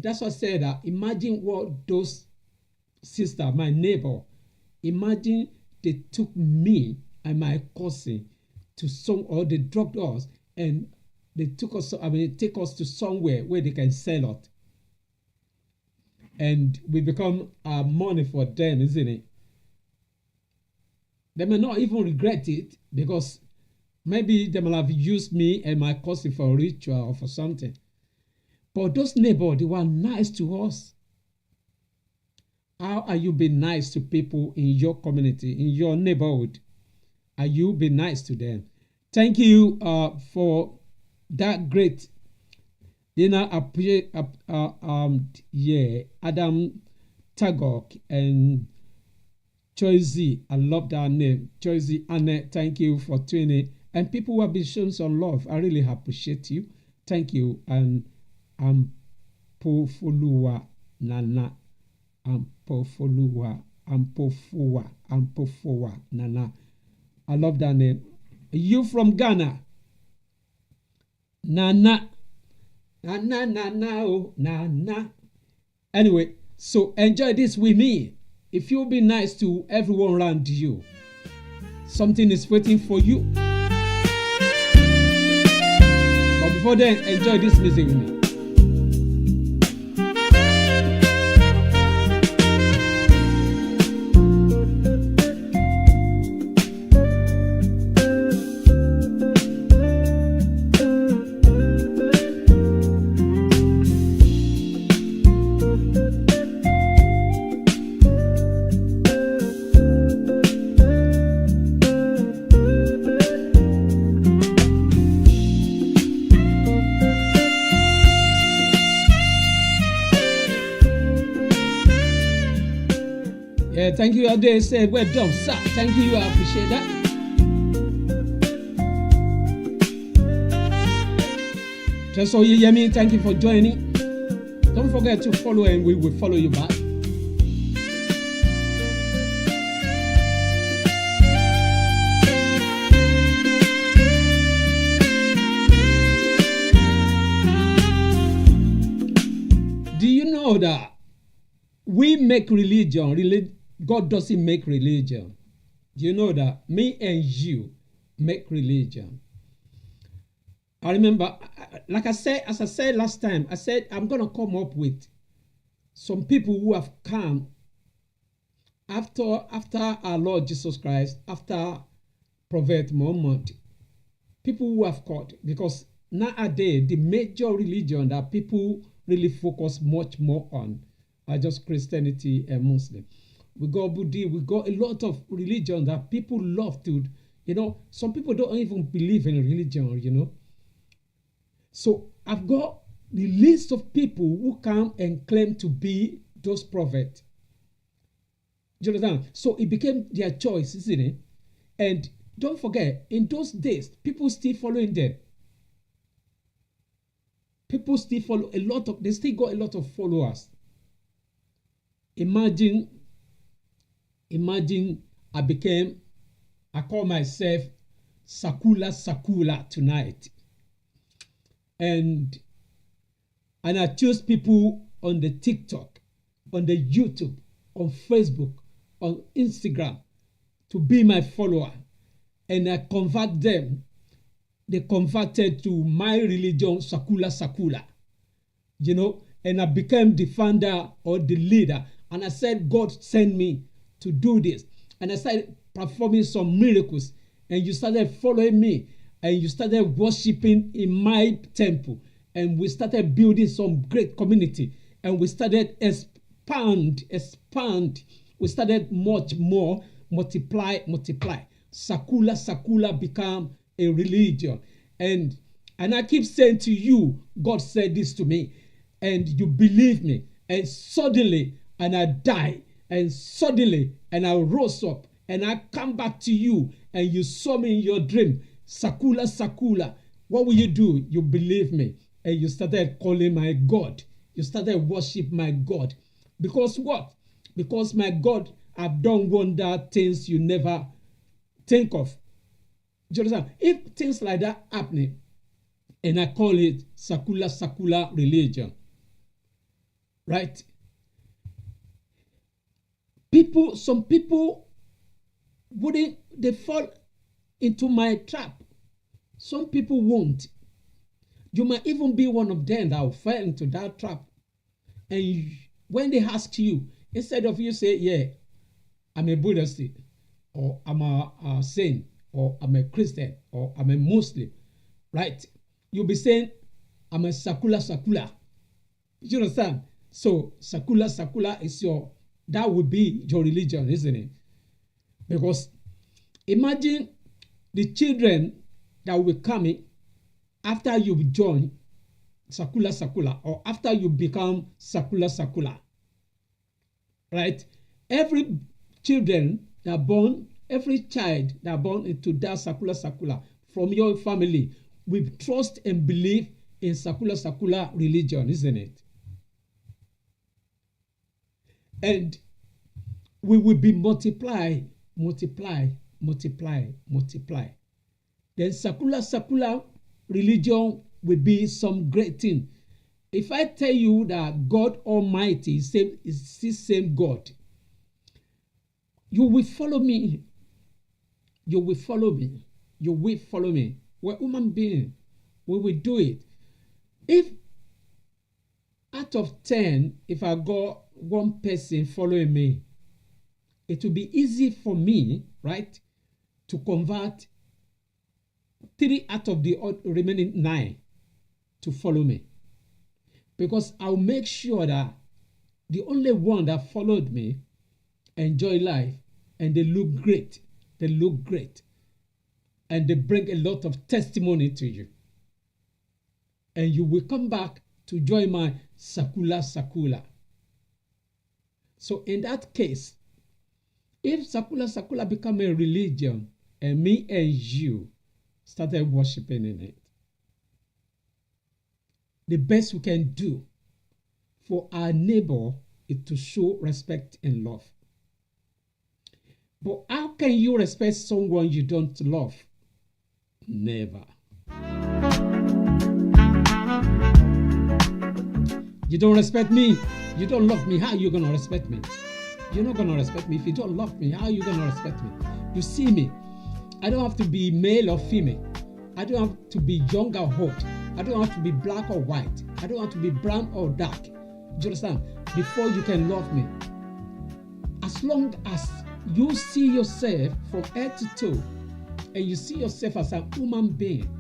That's what I said. Imagine what those sister, my neighbor, imagine they took me and my cousin to or they dropped us and they took us, take us to somewhere where they can sell it. And we become money for them, isn't it? They may not even regret it, because maybe they might have used me and my cousin for a ritual or for something. But those neighbors, they were nice to us. How are you being nice to people in your community, in your neighborhood? Are you being nice to them? Thank you for that great. Appreciate Adam Tagok and Choizy. I love that name, Choizy Annette. Thank you for tuning. And people who have been showing some love, I really appreciate you. Thank you. And Ampofoluwa Nana. Ampofoluwa. Ampofowa Nana. I love that name. You from Ghana? Nana. Nana. Anyway, so enjoy this with me. If you'll be nice to everyone around you, something is waiting for you. But before then, enjoy this music with me. Thank you. They say well done, sir. Thank you. I appreciate that. Just so you hear me, thank you for joining. Don't forget to follow, and we will follow you back. know that we make religion. God doesn't make religion. Do you know that? Me and you make religion. I remember, like I said, as I said last time, I said I'm going to come up with some people who have come after our Lord Jesus Christ, after Prophet Muhammad, people who have caught, because nowadays the major religion that people really focus much more on are just Christianity and Muslim. We got Buddhism, we got a lot of religion that people love to, some people don't even believe in religion, So I've got the list of people who come and claim to be those prophets. Do you understand? So it became their choice, isn't it? And don't forget, in those days, people still following them. People still follow they still got a lot of followers. Imagine I call myself Sakula tonight. And I choose people on the TikTok, on the YouTube, on Facebook, on Instagram to be my follower. And I convert them. They converted to my religion, Sakula. And I became the founder or the leader. And I said, God sent me to do this. And I started performing some miracles. And you started following me. And you started worshiping in my temple. And we started building some great community. And we started expand. We started much more, multiply. Sakula became a religion. And I keep saying to you, God said this to me. And you believe me. And suddenly, and I die. And suddenly, and I rose up. And I come back to you. And you saw me in your dream. Sakula. What will you do? You believe me. And you started calling my God. You started worship my God. Because what? Because my God have done wonder things you never think of. Do you understand? If things like that happening, and I call it Sakula religion, right? Some people they fall into my trap. Some people won't. You might even be one of them that will fall into that trap. And when they ask you, instead of you say, yeah, I'm a Buddhist, or I'm a saint, or I'm a Christian, or I'm a Muslim, right? You'll be saying, I'm a Sakula. You understand? So Sakula is that would be your religion, isn't it? Because imagine the children that will be coming after you join Sakula, or after you become Sakula, right? Every child that born into that Sakula from your family with trust and belief in Sakula religion, isn't it? And we will be multiply. Then Sakula religion will be some great thing. If I tell you that God Almighty is the same God, you will follow me. We're human beings. We will do it. If out of 10, if I got one person following me, it will be easy for me, right, to convert 3 out of the remaining 9 to follow me. Because I'll make sure that the only one that followed me enjoy life and they look great. And they bring a lot of testimony to you. And you will come back to join my Sakula. So in that case, if Sakula become a religion and me and you started worshiping in it, the best we can do for our neighbor is to show respect and love. But how can you respect someone you don't love? Never. You don't respect me. You don't love me. How are you going to respect me? You're not going to respect me. If you don't love me, how are you going to respect me? You see me. I don't have to be male or female. I don't have to be young or old. I don't have to be black or white. I don't have to be brown or dark. Do you understand? Before you can love me. As long as you see yourself from head to toe and you see yourself as a human being,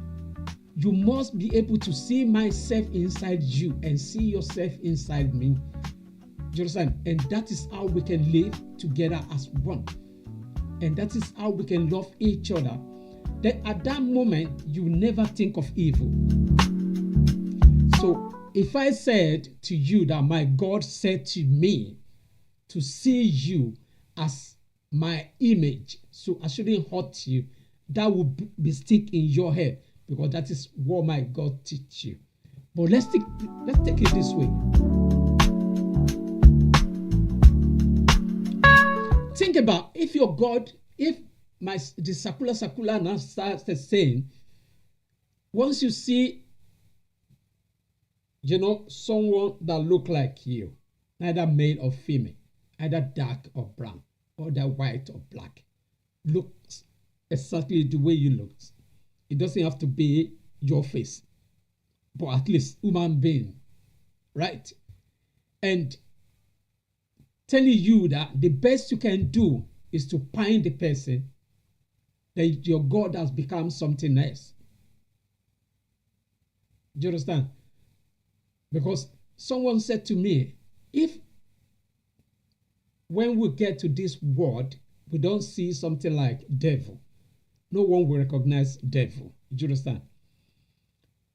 you must be able to see myself inside you and see yourself inside me. Do you understand? And that is how we can live together as one. And that is how we can love each other. Then at that moment, you never think of evil. So if I said to you that my God said to me to see you as my image, so I shouldn't hurt you, that will be stick in your head, because that is what my God teach you. But let's take it this way. Think about if your God, if the Sakula now starts saying, once you see, someone that look like you, neither male or female, either dark or brown, or either white or black, looks exactly the way you look. It doesn't have to be your face, but at least human being, right? And telling you that the best you can do is to find the person, that your God has become something else. Do you understand? Because someone said to me, if when we get to this world, we don't see something like devil, no one will recognize devil. Do you understand?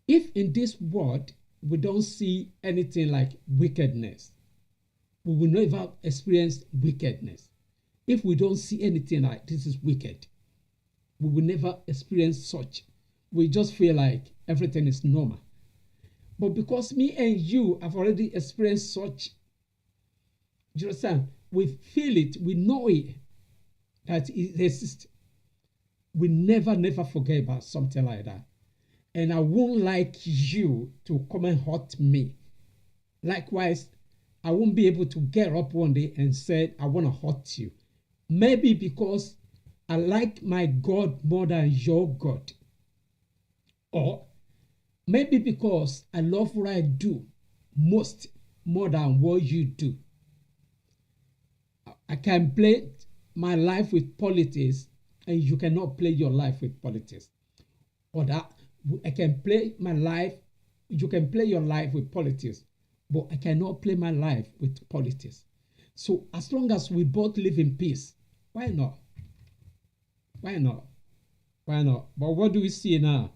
If in this world we don't see anything like wickedness, we will never experience wickedness. If we don't see anything like this is wicked, we will never experience such. We just feel like everything is normal. But because me and you have already experienced such, do you understand? We feel it, we know it, that it exists. We never forget about something like that. And I won't like you to come and hurt me. Likewise, I won't be able to get up one day and say, I want to hurt you. Maybe because I like my God more than your God. Or maybe because I love what I do most more than what you do. I can play my life with politics, and you cannot play your life with politics. Or that I can play my life, you can play your life with politics, but I cannot play my life with politics. So as long as we both live in peace, why not? Why not? Why not? But what do we see now?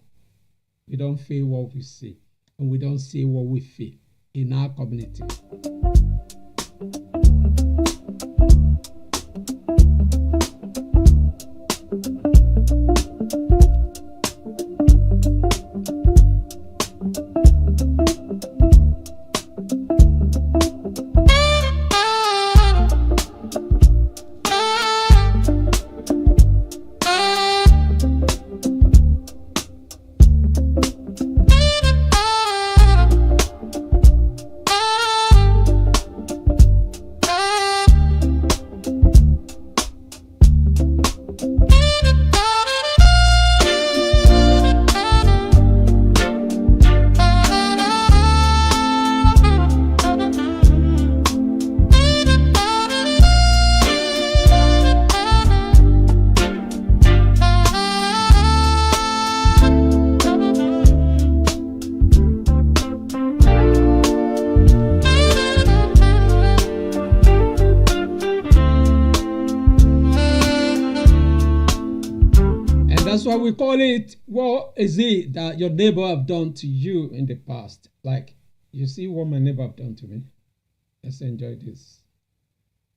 We don't feel what we see, and we don't see what we feel in our community. That's why we call it, what is it that your neighbor have done to you in the past? Like, you see what my neighbor have done to me? Let's enjoy this.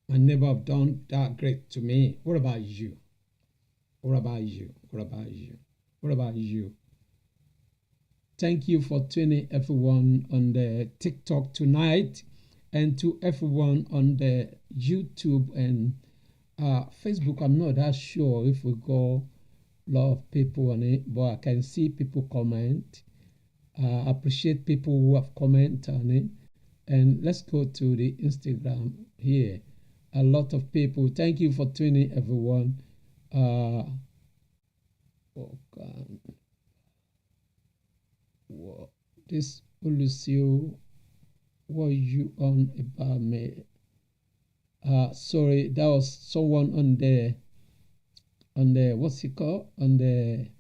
My neighbor have done that great to me. What about you? What about you? What about you? What about you? Thank you for tuning everyone on the TikTok tonight, and to everyone on the YouTube and Facebook. I'm not that sure if we go a lot of people on it, but I can see people comment. I appreciate people who have commented on it. And let's go to the Instagram here. A lot of people. Thank you for tuning, everyone. This Lucio, what you on about me? Sorry, that was someone on the what's it called? On the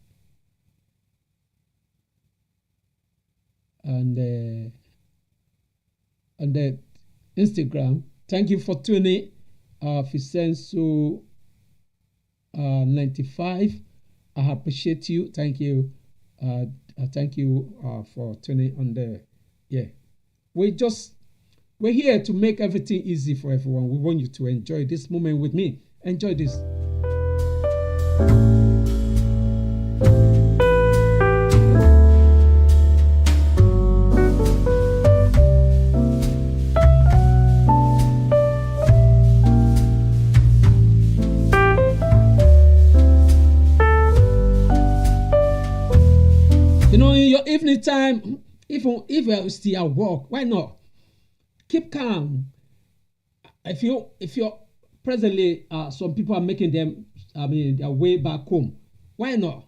Instagram. Thank you for tuning. Ficenso 95. I appreciate you. Thank you. Thank you for tuning on there. Yeah. We're here to make everything easy for everyone. We want you to enjoy this moment with me. Enjoy this. You know, in your evening time, even if you're still at work, why not? Keep calm. If you're presently, some people are making their way back home. Why not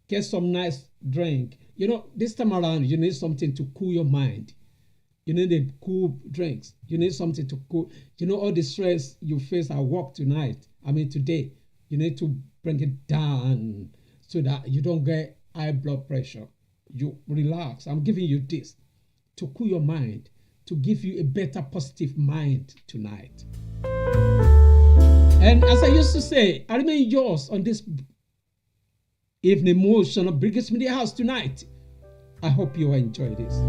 get some nice drink? You know, this time around, you need something to cool your mind. You need the cool drinks. You need something to cool. You know, all the stress you face at work today. You need to bring it down so that you don't get high blood pressure. You relax. I'm giving you this to cool your mind, to give you a better positive mind tonight. And as I used to say, I remain yours on this evening motion of Biggest Media House tonight. I hope you enjoy this.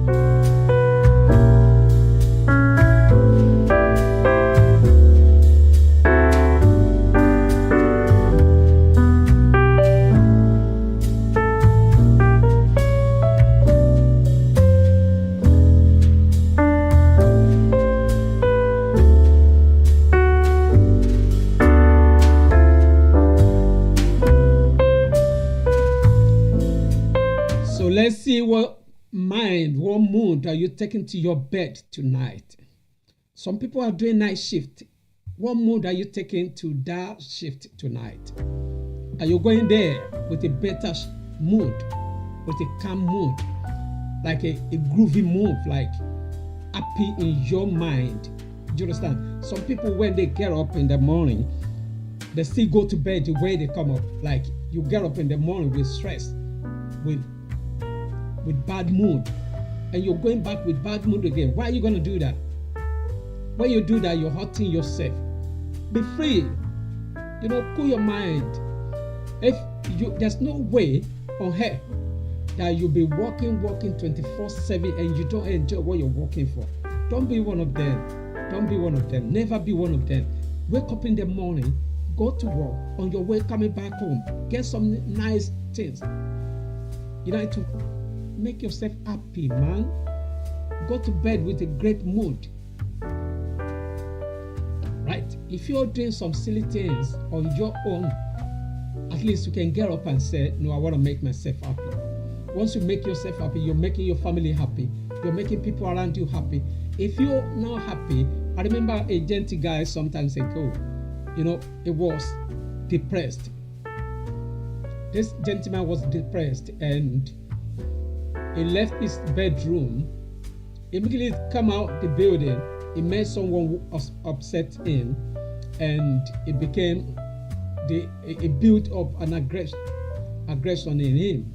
Let's see what mood are you taking to your bed tonight? Some people are doing night shift. What mood are you taking to that shift tonight? Are you going there with a better mood, with a calm mood, like a groovy mood, like happy in your mind? Do you understand? Some people, when they get up in the morning, they still go to bed the way they come up. Like you get up in the morning with stress, with bad mood, and you're going back with bad mood again. Why are you going to do that? When you do that, you're hurting yourself. Be free. You know, cool your mind. There's no way on earth that you'll be working 24/7 and you don't enjoy what you're working for. Don't be one of them. Don't be one of them. Never be one of them. Wake up in the morning, go to work. On your way coming back home, get some nice things. You know, to make yourself happy, man. Go to bed with a great mood. Right? If you're doing some silly things on your own, at least you can get up and say, no, I want to make myself happy. Once you make yourself happy, you're making your family happy. You're making people around you happy. If you're not happy, I remember a gentle guy sometimes ago, you know, he was depressed. This gentleman was depressed and he left his bedroom, immediately come out the building, he met someone who was upset him, and it became, it built up an aggression in him,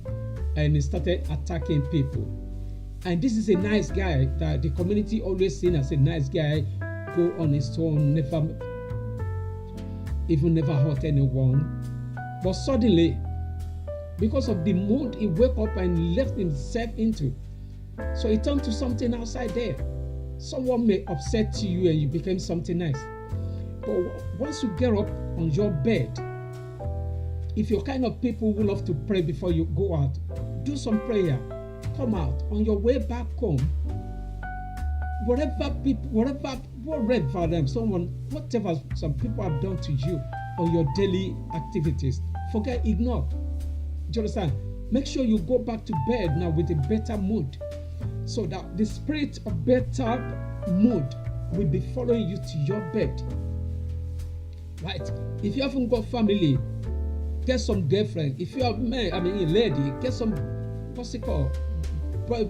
and he started attacking people. And this is a nice guy that the community always seen as a nice guy, go on his own, never hurt anyone. But suddenly, because of the mood he woke up and left himself into, so he turned to something outside there. Someone may upset you and you became something nice. But once you get up on your bed, if you're kind of people who love to pray before you go out, do some prayer. Come out on your way back home. Whatever some people have done to you on your daily activities, forget, ignore. Do you understand? Make sure you go back to bed now with a better mood, so that the spirit of better mood will be following you to your bed. Right? If you haven't got family, get some girlfriend. If you are man, a lady, get some, what's it called? Boy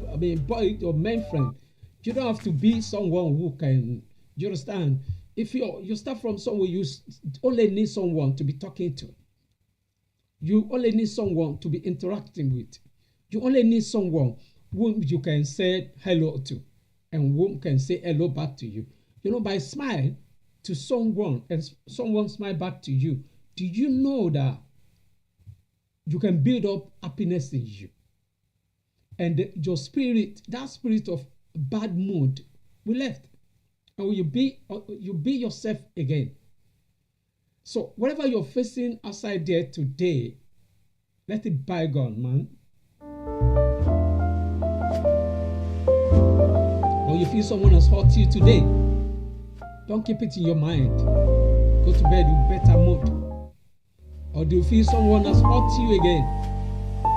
or man friend. You don't have to be someone who can, you understand? If you start from somewhere, you only need someone to be talking to. You only need someone to be interacting with. You only need someone whom you can say hello to and whom can say hello back to you. By smile to someone and someone smile back to you, do you know that you can build up happiness in you? And your spirit, that spirit of bad mood, will left. And you be yourself again. So whatever you're facing outside there today, let it bygone, man. Or you feel someone has hurt you today, don't keep it in your mind. Go to bed with better mood. Or do you feel someone has hurt you again?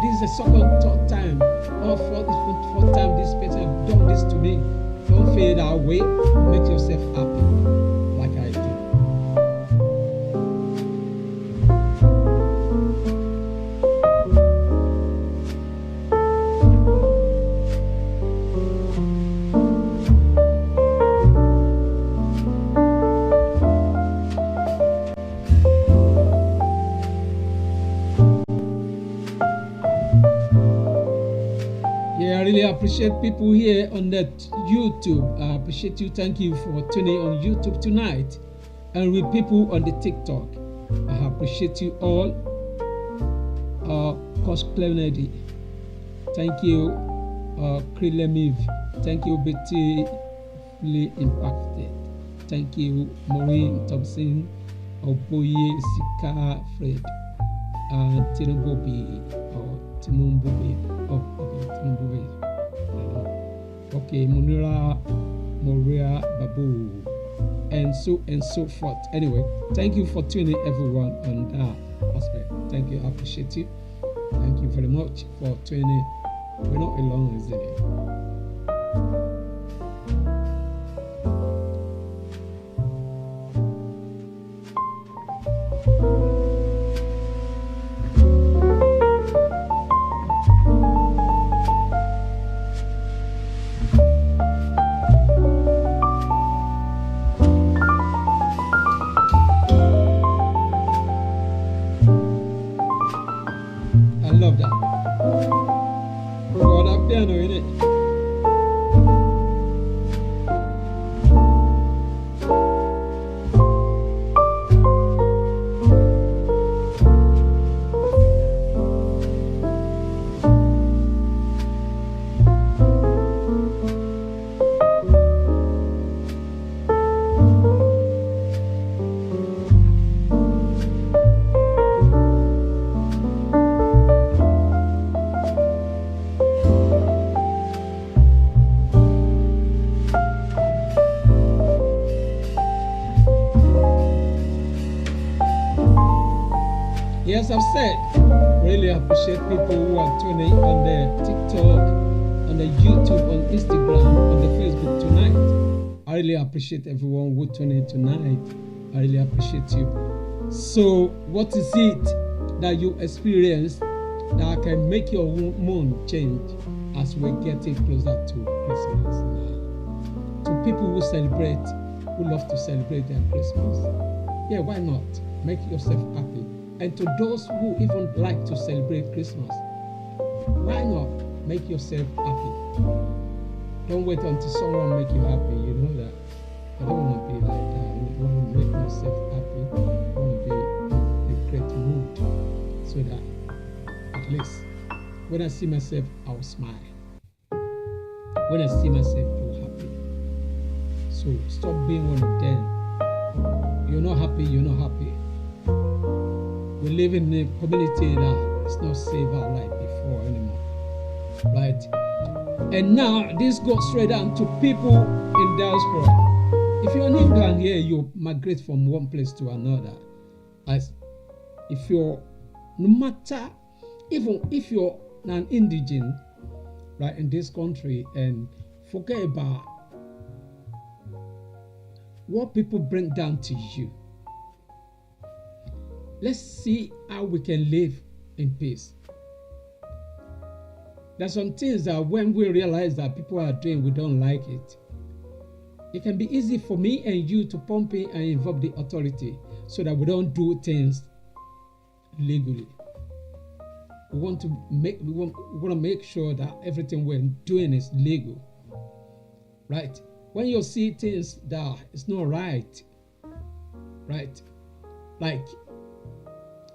This is the second, third time, or fourth time this person has done this to me. Don't feel that way. Make yourself happy, like I do. I really appreciate people here on that YouTube. I appreciate you. Thank you for tuning on YouTube tonight. And with people on the TikTok, I appreciate you all. Coach Clemenedy, thank you. Krilemiv, thank you. Betty Impacted, thank you. Maureen Thompson, Oboye Sika Fred, and Tinubobi or Tinumbobi. Okay, Munira, Moria, Babu, and so forth. Anyway, thank you for tuning everyone on that aspect. Thank you, I appreciate you. Thank you very much for tuning. We're not alone, isn't it? Yes, I've said, really appreciate people who are tuning on the TikTok, on the YouTube, on Instagram, on the Facebook tonight. I really appreciate everyone who tuned in tonight. I really appreciate you. So, what is it that you experience that can make your mood change as we're getting closer to Christmas? To people who celebrate, who love to celebrate their Christmas. Yeah, why not? Make yourself happy. And to those who even like to celebrate Christmas, why not make yourself happy? Don't wait until someone make you happy. You know that. I don't want to be like that. I want to make myself happy. I want to be in a great mood so that at least when I see myself, I'll smile. When I see myself, I'm happy. So stop being one of them. You're not happy, you're not happy. We live in a community that is not safe like before anymore, right? And now this goes straight down to people in diaspora. If you're in England here, you migrate from one place to another. As if you're, no matter, even if you're an indigene, right, in this country, and forget about what people bring down to you. Let's see how we can live in peace. There's some things that when we realize that people are doing, we don't like it. It can be easy for me and you to pump in and involve the authority so that we don't do things legally. We want to make sure that everything we're doing is legal, right? When you see things that is not right, like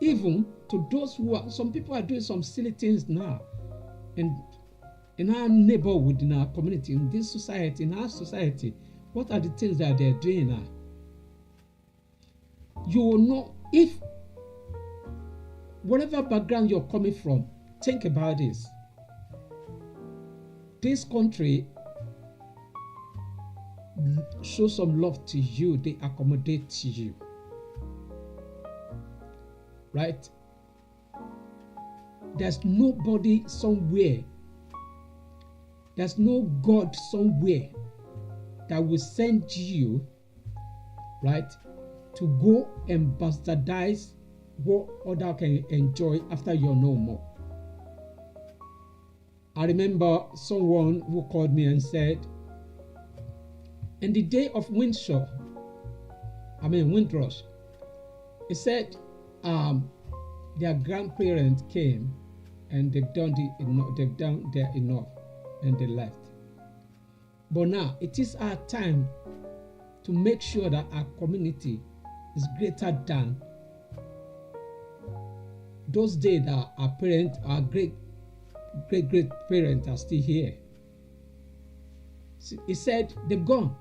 even to those some people are doing some silly things now, and in our neighborhood, in our community, in this society, in our society, what are the things that they're doing now? You will know if whatever background you're coming from, think about this. This country show some love to you, they accommodate to you, right? There's nobody somewhere, there's no God somewhere that will send you, right, to go and bastardize what other can enjoy after you're no more. I remember someone who called me and said, in the day of Windrush, he said their grandparents came and they've done their enough and they left. But now it is our time to make sure that our community is greater than those days that our parents, our great parents are still here. He said they've gone.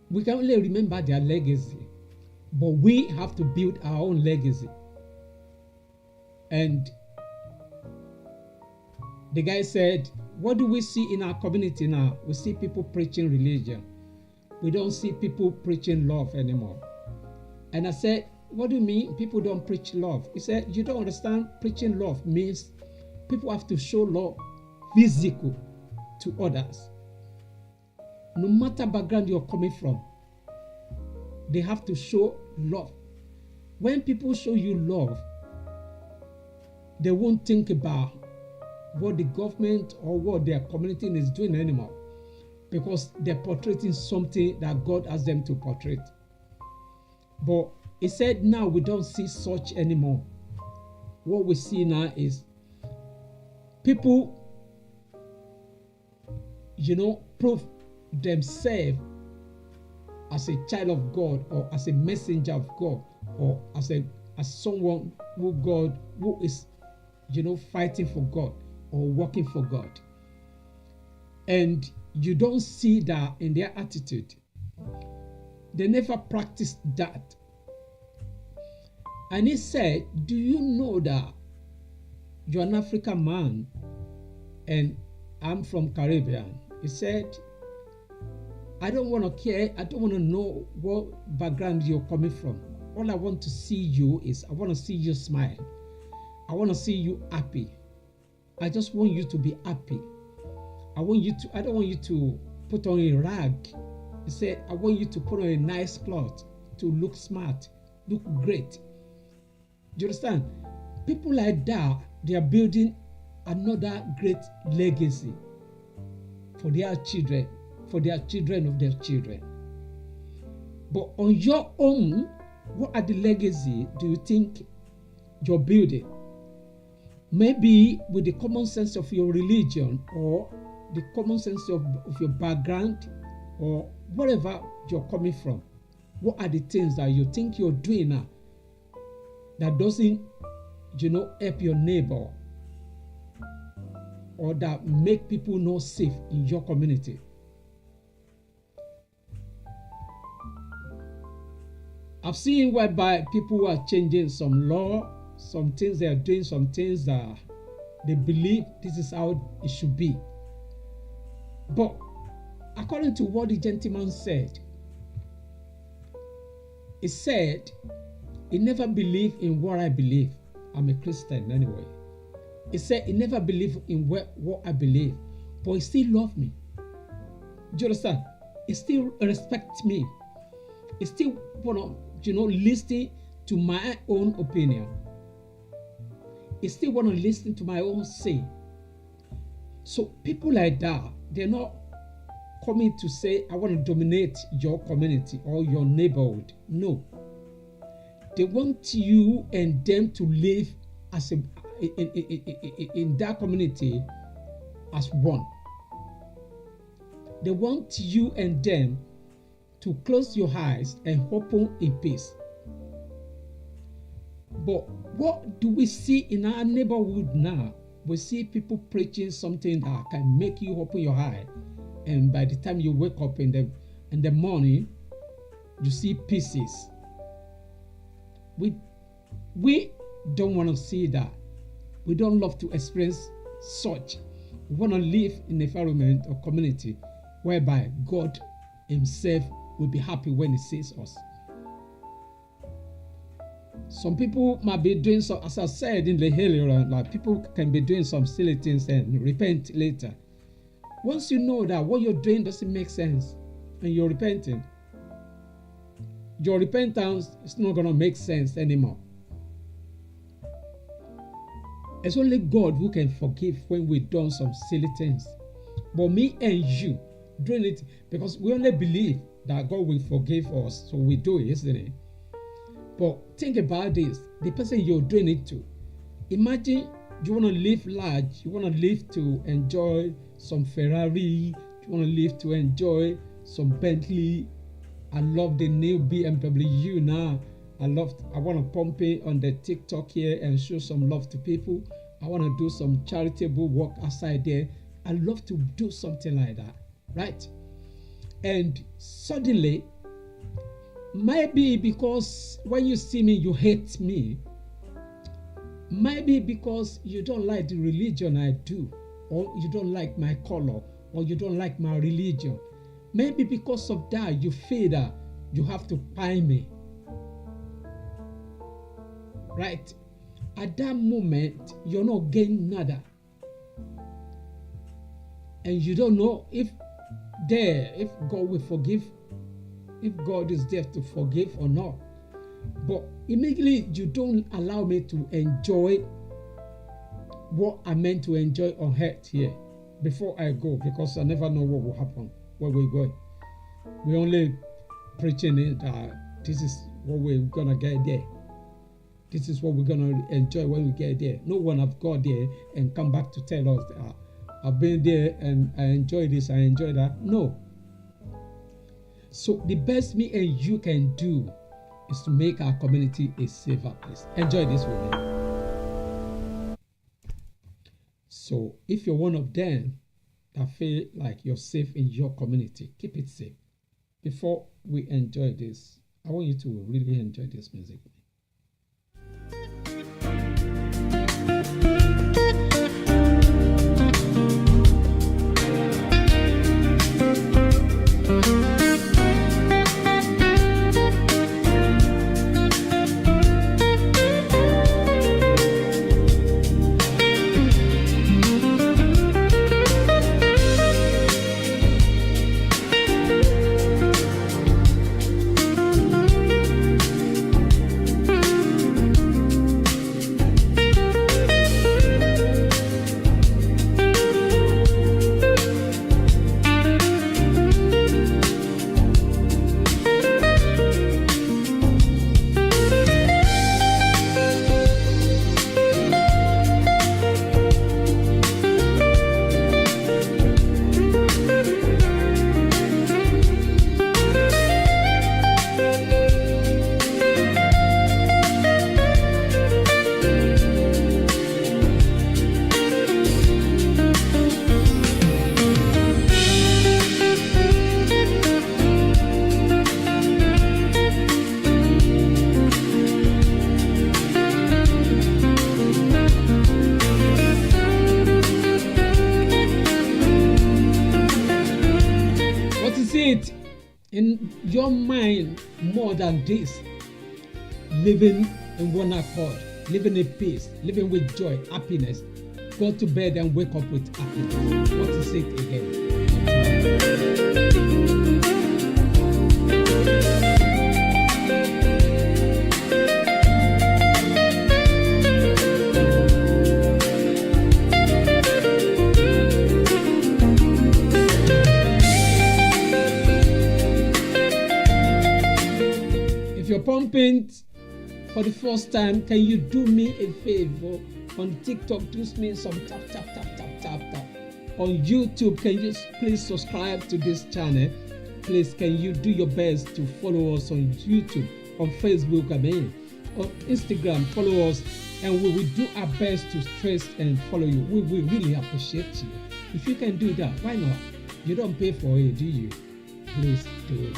We can only remember their legacy, but we have to build our own legacy. And the guy said, what do we see in our community now? We see people preaching religion. We don't see people preaching love anymore. And I said, what do you mean people don't preach love? He said, you don't understand. Preaching love means people have to show love physical to others. No matter background you're coming from, they have to show love. When people show you love, they won't think about what the government or what their community is doing anymore, because they're portraying something that God asked them to portray. But he said now we don't see such anymore. What we see now is people, prove themselves as a child of God, or as a messenger of God, or as someone who is fighting for God or working for God. And you don't see that in their attitude. They never practiced that. And he said, do you know that you're an African man and I'm from Caribbean? He said, I don't want to care. I don't want to know what background you're coming from. All I want to see you is, I want to see you smile. I want to see you happy. I just want you to be happy. I don't want you to put on a rag. He said, I want you to put on a nice cloth to look smart, look great. Do you understand? People like that, they are building another great legacy for their children, for their children of their children. But on your own, what are the legacy do you think you're building? Maybe with the common sense of your religion, or the common sense of your background, or wherever you're coming from. What are the things that you think you're doing now that doesn't, help your neighbor, or that make people not safe in your community? I've seen whereby people are changing some law, some things they are doing, some things that they believe this is how it should be. But according to what the gentleman said, he said, he never believed in what I believe. I'm a Christian anyway. He said he never believed in what I believe, but he still loved me. Do you understand? He still respect me. He still wanna, listen to my own opinion. He still wanna listen to my own say. So people like that, they're not coming to say, I want to dominate your community or your neighborhood. No. They want you and them to live as in that community as one. They want you and them to close your eyes and open in peace. But what do we see in our neighborhood now? We see people preaching something that can make you open your eye, and by the time you wake up in the morning, you see pieces. We don't want to see that. We don't love to experience such. We want to live in an environment or community whereby God Himself will be happy when He sees us. Some people might be doing some, as I said in the earlier, like people can be doing some silly things and repent later. Once you know that what you're doing doesn't make sense and you're repenting, your repentance is not going to make sense anymore. It's only God who can forgive when we've done some silly things. But me and you doing it because we only believe that God will forgive us, so we do it, isn't it? But think about this, the person you're doing it to. Imagine you want to live large, you want to live to enjoy some Ferrari, you want to live to enjoy some Bentley. I love the new BMW now. I want to pump it on the TikTok here and show some love to people. I want to do some charitable work outside there. I love to do something like that, right? And suddenly, maybe because when you see me, you hate me. Maybe because you don't like the religion I do, or you don't like my color, or you don't like my religion. Maybe because of that, you feel that you have to buy me. Right? At that moment, you're not getting nada. And you don't know if God will forgive, if God is there to forgive or not. But immediately you don't allow me to enjoy what I meant to enjoy on earth here before I go, because I never know what will happen where we're going. We only preaching it this is what we're gonna get there. This is what we're gonna enjoy when we get there. No one have got there and come back to tell us I've been there and I enjoy this, I enjoy that. No. So the best me and you can do is to make our community a safer place. Enjoy this with me. So if you're one of them that feel like you're safe in your community, keep it safe. Before we enjoy this, I want you to really enjoy this music. In your mind more than this, living in one accord, living in peace, living with joy, happiness. Go to bed and wake up with happiness. What is it again? watching for the first time, can you do me a favor? On TikTok, do me some tap. On YouTube, can you please subscribe to this channel? Please, can you do your best to follow us on YouTube, on Facebook, on Instagram, follow us, and we will do our best to trace and follow you. We will really appreciate you. If you can do that, why not? You don't pay for it, do you? Please do it.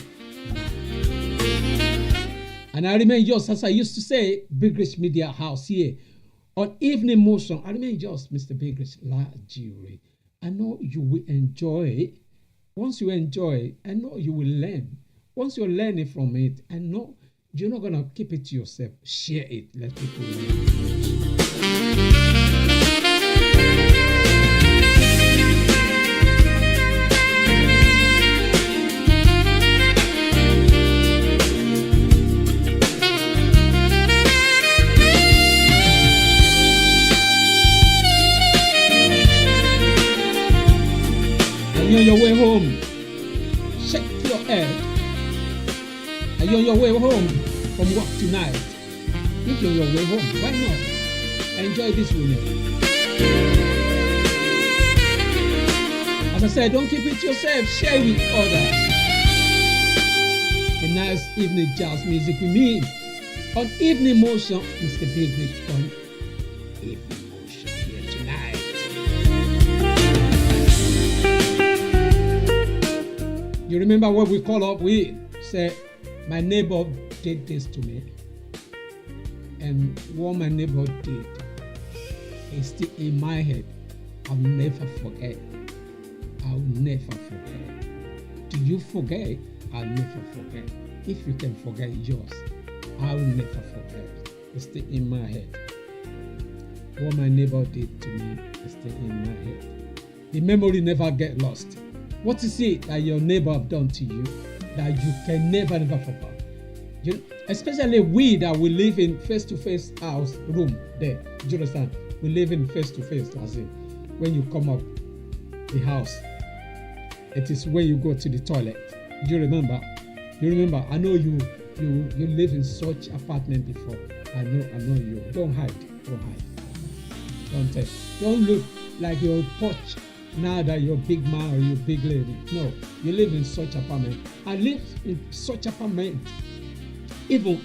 And I remain yours, as I used to say, Big Rich Media House here on Evening Motion. I remain yours, Mr. Big Rich Lajiri. I know you will enjoy it. Once you enjoy it, I know you will learn. Once you're learning from it, I know you're not going to keep it to yourself. Share it. Let people know. You're on your way home, shake your head. Are you on your way home from work tonight? If you're on your way home, why not? Enjoy this with me. As I said, don't keep it to yourself, share with others. A nice evening jazz music with me on Evening Motion, Mr. Big Rich on Evening Motion here tonight. You remember what we call up? We said, my neighbor did this to me. And what my neighbor did is still in my head. I'll never forget. I'll never forget. Do you forget? I'll never forget. If you can forget yours, I'll never forget. It's still in my head. What my neighbor did to me is still in my head. The memory never get lost. What is it that your neighbor have done to you that you can never forget? Especially we that we live in face-to-face house room there. Do you understand? We live in face-to-face, as in when you come up the house, it is when you go to the toilet. Do you remember? You remember? I know you live in such apartment before. I know you. Don't hide. Don't tell. Don't look like you're posh now that you're a big man or you're a big lady. No, you live in such apartment. I live in such apartment. Even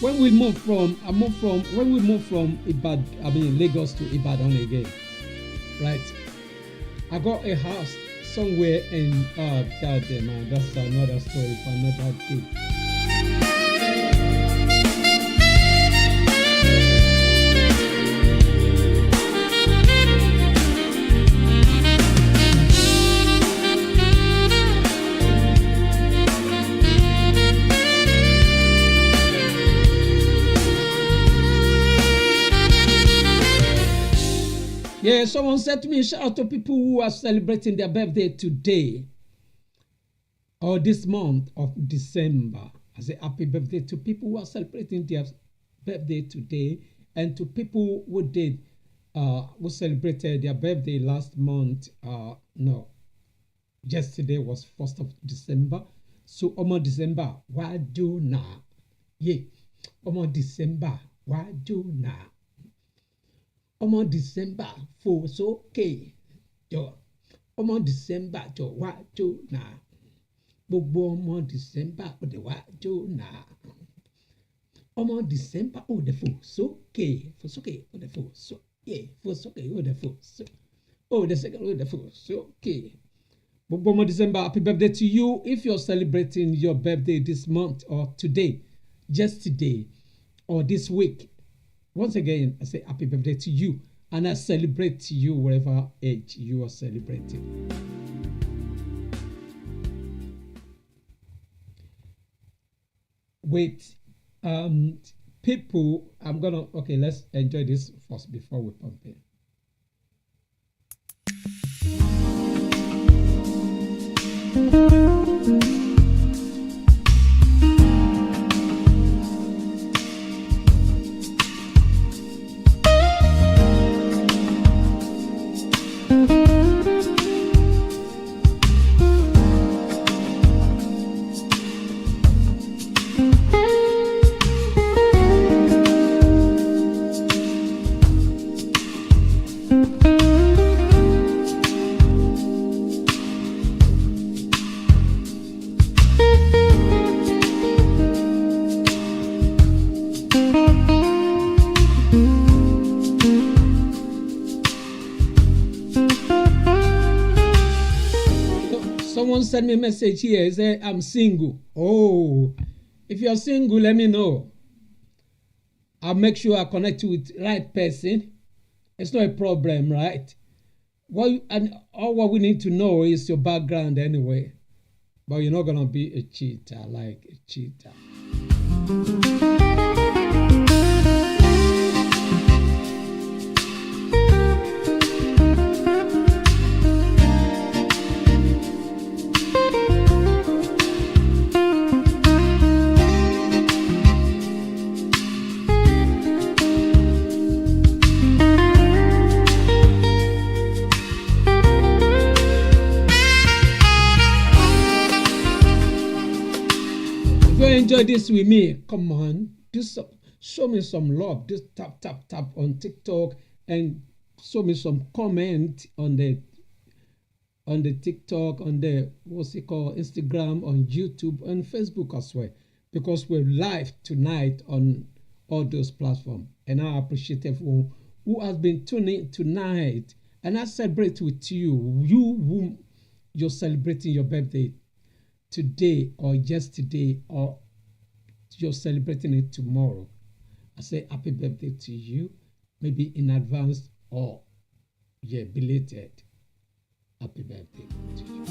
when we moved from Lagos to Ibadan again, right? I got a house somewhere in man, that's another story for another day. Yeah, someone said to me, shout out to people who are celebrating their birthday today or this month of December. I say happy birthday to people who are celebrating their birthday today, and to people who celebrated their birthday last month. Yesterday was 1st of December. So Omo December, why do now? Yeah, Omo December, why do now? Omo December fò sókè jọ. Omo December jọ wá jó náà. Gbogbo ọmọ December ó dẹ̀ wá jó náà. Ọmọ December ó dẹ̀ fò sókè ó dẹ̀ fò sókè fò sókè ó dẹ̀ fò sókè ó dẹ̀ sókè ó dẹ̀ fò sókè. Gbogbo ọmọ December, happy birthday to you. If you're celebrating your birthday this month or today, just today or this week, once again, I say happy birthday to you, and I celebrate to you whatever age you are celebrating. With people, let's enjoy this first before we pump in. sent me a message here. He said, I'm single. Oh, if you're single, let me know. I'll make sure I connect you with the right person. It's not a problem, right? All what we need to know is your background anyway. But you're not going to be a cheater, like a cheater. Enjoy this with me. Come on, show me some love. Just tap on TikTok and show me some comment on the TikTok, on the what's it called, Instagram, on YouTube, and Facebook as well. Because we're live tonight on all those platforms, and I appreciate everyone who has been tuning tonight. And I celebrate with you, whom you're celebrating your birthday today or yesterday, or you're celebrating it tomorrow. I say happy birthday to you, maybe in advance or belated. Happy birthday to you.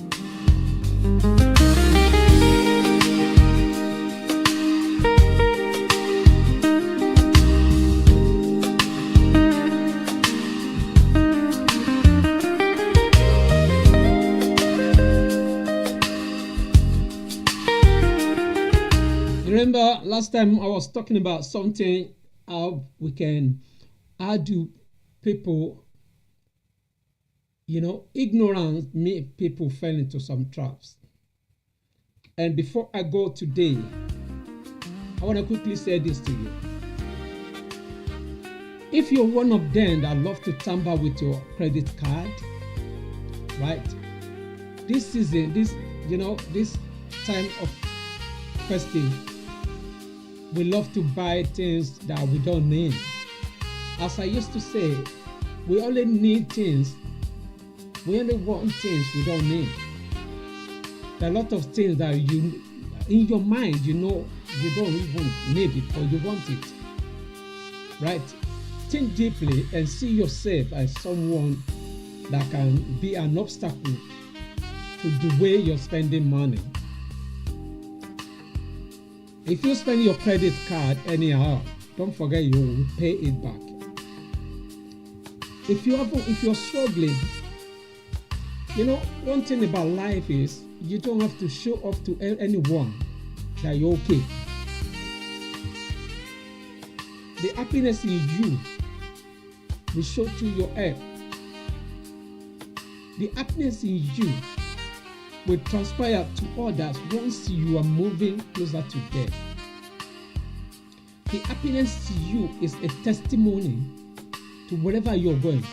Remember last time I was talking about something, how do people, ignorance make people fall into some traps. And before I go today, I want to quickly say this to you. If you're one of them that love to tamper with your credit card, right? This season, this time of festive, we love to buy things that we don't need. As I used to say, we only need things. We only want things we don't need. There are a lot of things that you, in your mind, you don't even need it or you want it. Right? Think deeply and see yourself as someone that can be an obstacle to the way you're spending money. If you spend your credit card anyhow, don't forget you will pay it back. If you're struggling, one thing about life is you don't have to show off to anyone that you're okay. The happiness in you will show through your head. The happiness in you will transpire to others once you are moving closer to death. The happiness to you is a testimony to wherever you're going.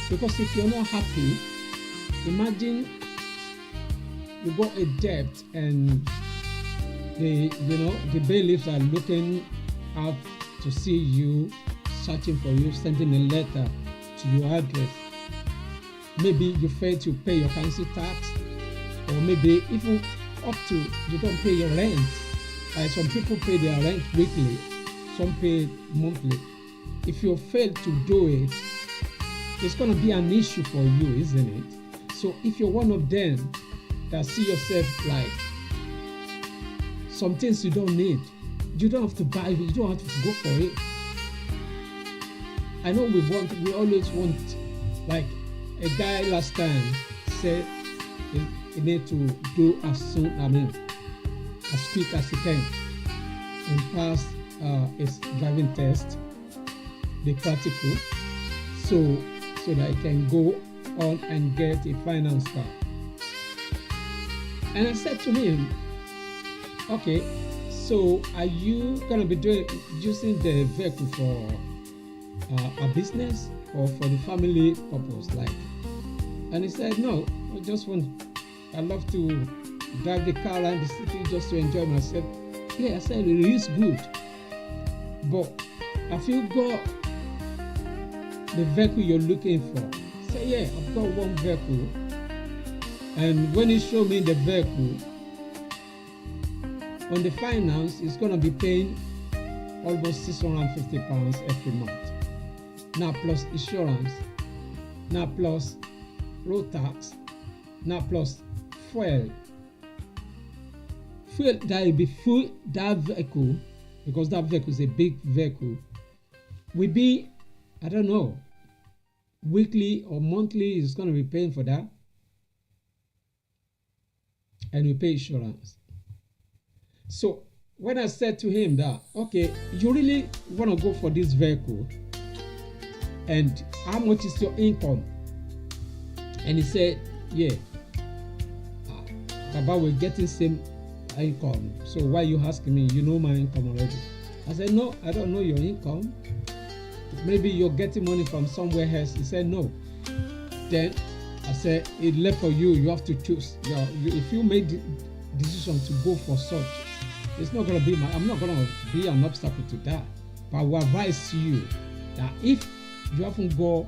Because if you're not happy, imagine you got a debt and the bailiffs are looking out to see you, searching for you, sending a letter to your address. Maybe you fail to pay your council tax, or maybe even up to you don't pay your rent. Some people pay their rent weekly, some pay monthly. If you fail to do it, it's going to be an issue for you, isn't it? So if you're one of them that see yourself like some things you don't need, you don't have to buy it, you don't have to go for it. I know we always want, like a guy last time said he need to do as quick as he can and pass his driving test, the practical, so that he can go on and get a finance car. And I said to him, okay, so are you gonna be using the vehicle for a business or for the family purpose, like? And he said, no, I love to drive the car around the city just to enjoy myself. Yeah, I said it is good, but have you got the vehicle you're looking for? Say, yeah, I've got one vehicle And when he showed me the vehicle, on the finance, it's going to be paying almost £650 every month. Now plus insurance, now plus road tax, now plus fuel. Fuel that will be full, that vehicle, because that vehicle is a big vehicle, will be, I don't know, weekly or monthly is going to be paying for that. And we pay insurance. So when I said to him that, okay, you really want to go for this vehicle, and how much is your income? And he said, yeah, Baba, we're getting same income. So why are you asking me? You know my income already. I said, no, I don't know your income. Maybe you're getting money from somewhere else. He said, no. Then I said, it's left for you. You have to choose. If you made the decision to go for such, it's not going to be I'm not going to be an obstacle to that. But I will advise you that if you haven't got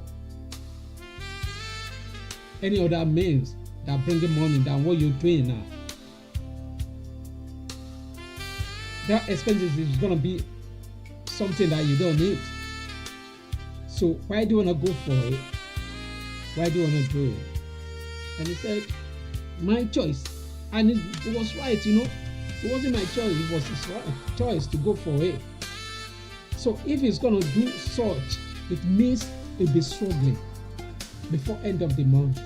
any other means that bring money than what you're doing now, that expenses is going to be something that you don't need. So why do you want to go for it? Why do you want to do it? And he said, my choice. And it was right, you know. It wasn't my choice, it was his choice to go for it. So if he's going to do such, it means he'll be struggling before end of the month.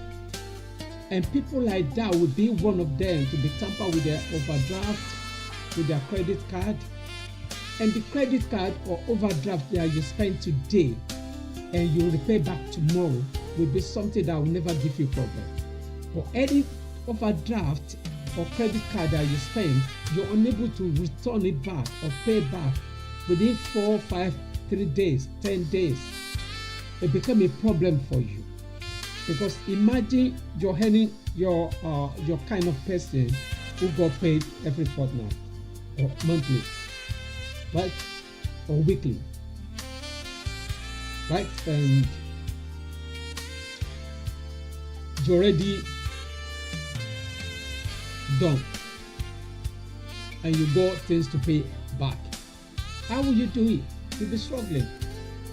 And people like that would be one of them to be tampered with their overdraft, with their credit card. And the credit card or overdraft that you spend today and you repay back tomorrow will be something that will never give you problem. But any overdraft or credit card that you spend, you're unable to return it back or pay back within 4, 5, 3 days, 10 days. It becomes a problem for you. Because imagine you're earning your kind of person who got paid every fortnight or monthly, right? Or weekly, right? And you're already done and you got things to pay back. How will you do it? You'll be struggling,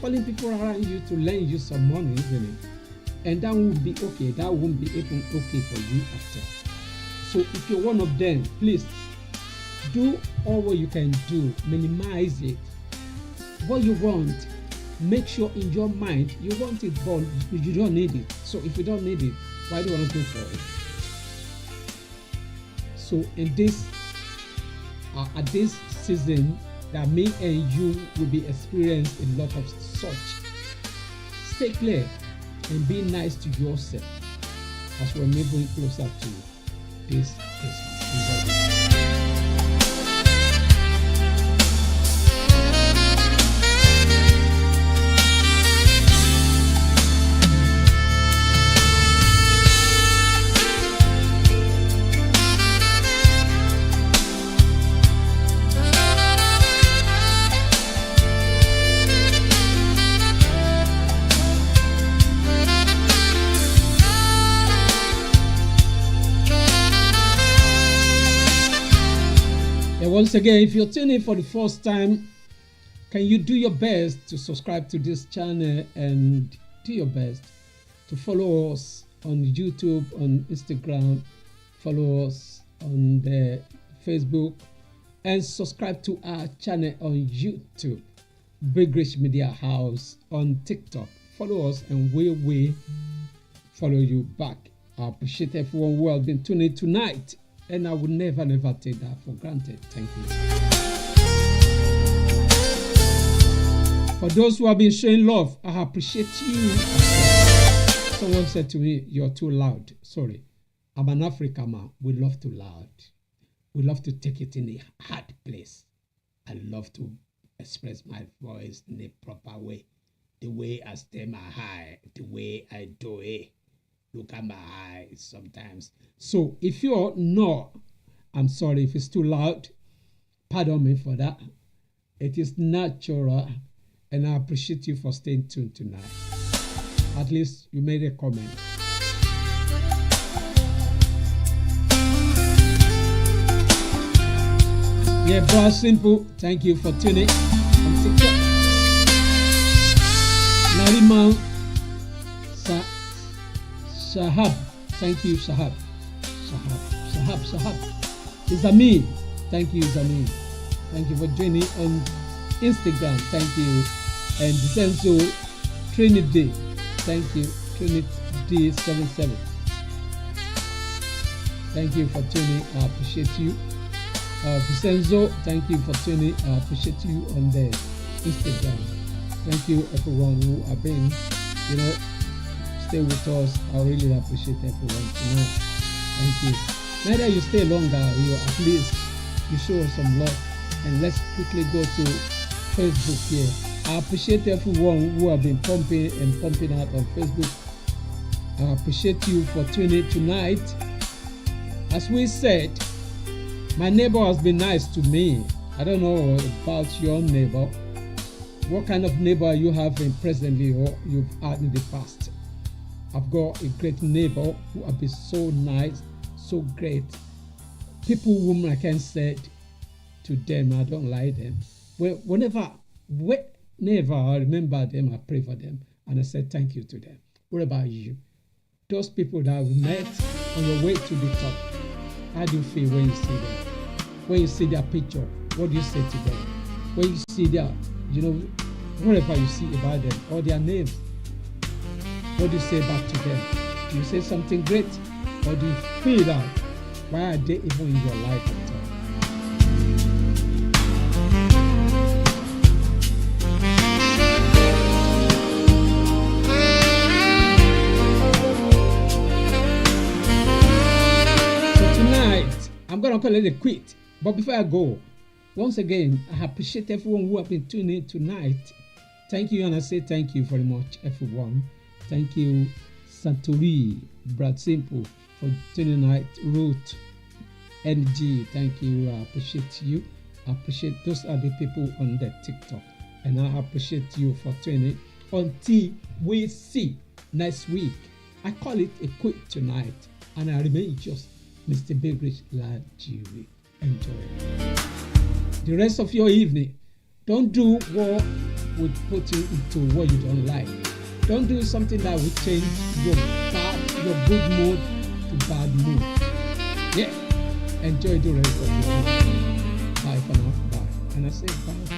calling people around you to lend you some money, isn't it? And that won't be okay. That won't be even okay for you after. So if you're one of them, please do all what you can do. Minimize it. What you want, make sure in your mind you want it, but you don't need it. So if you don't need it, why do you want to go for it? So in this, at this season, that me and you will be experiencing a lot of such. Stay clear and be nice to yourself as we're moving closer to this Christmas. Once again, if you're tuning in for the first time, can you do your best to subscribe to this channel and do your best to follow us on YouTube, on Instagram, follow us on the Facebook, and subscribe to our channel on YouTube, Big Rich Media House, on TikTok. Follow us and we will follow you back. I appreciate everyone who has been tuning in tonight. And I would never take that for granted. Thank you. For those who have been showing love, I appreciate you. Someone said to me, you're too loud. Sorry. I'm an African man. We love to loud. We love to take it in a hard place. I love to express my voice in a proper way. The way I stay my high. The way I do it. Look at my eyes sometimes. So if you're not, I'm sorry if it's too loud. Pardon me for that. It is natural. And I appreciate you for staying tuned tonight. At least you made a comment. Yeah, Brad Simple, thank you for tuning on TikTok. Nariman Shahab, thank you, Shahab. Zamin, thank you, Zamin. Thank you for joining on Instagram, thank you. And Senso Trinity, thank you, Trinity77. Thank you for tuning, I appreciate you. Vicenzo, thank you for tuning. I appreciate you on the Instagram. Thank you everyone who have been, stay with us. I really appreciate everyone tonight. Thank you. Neither you stay longer, at least you show us some love. And let's quickly go to Facebook here. I appreciate everyone who have been pumping out on Facebook. I appreciate you for tuning tonight. As we said, my neighbor has been nice to me. I don't know about your neighbor. What kind of neighbor you have presently or you've had in the past? I've got a great neighbor who have been so nice, so great. People whom I can say to them, I don't like them. Whenever I remember them, I pray for them and I say thank you to them. What about you? Those people that I've met on your way to the top, how do you feel when you see them? When you see their picture, what do you say to them? When you see their, whatever you see about them or their names, what do you say back to them? Do you say something great or do you feel that why are they even in your life at all? So tonight, I'm going to call it a quit. But before I go, once again, I appreciate everyone who have been tuning in tonight. Thank you, and I say thank you very much, everyone. Thank you, Santori, Brad Simple, for tuning tonight. Ruth, NG, thank you. I appreciate you. I appreciate those are the people on the TikTok. And I appreciate you for tuning until we see next week. I call it a quit tonight. And I remain just Mr. Begrich Lajiri. Enjoy the rest of your evening. Don't do what would put you into what you don't like. Don't do something that would change your good mood to bad mood. Yeah, enjoy the rest of your evening. Bye for now. Bye. And I say bye.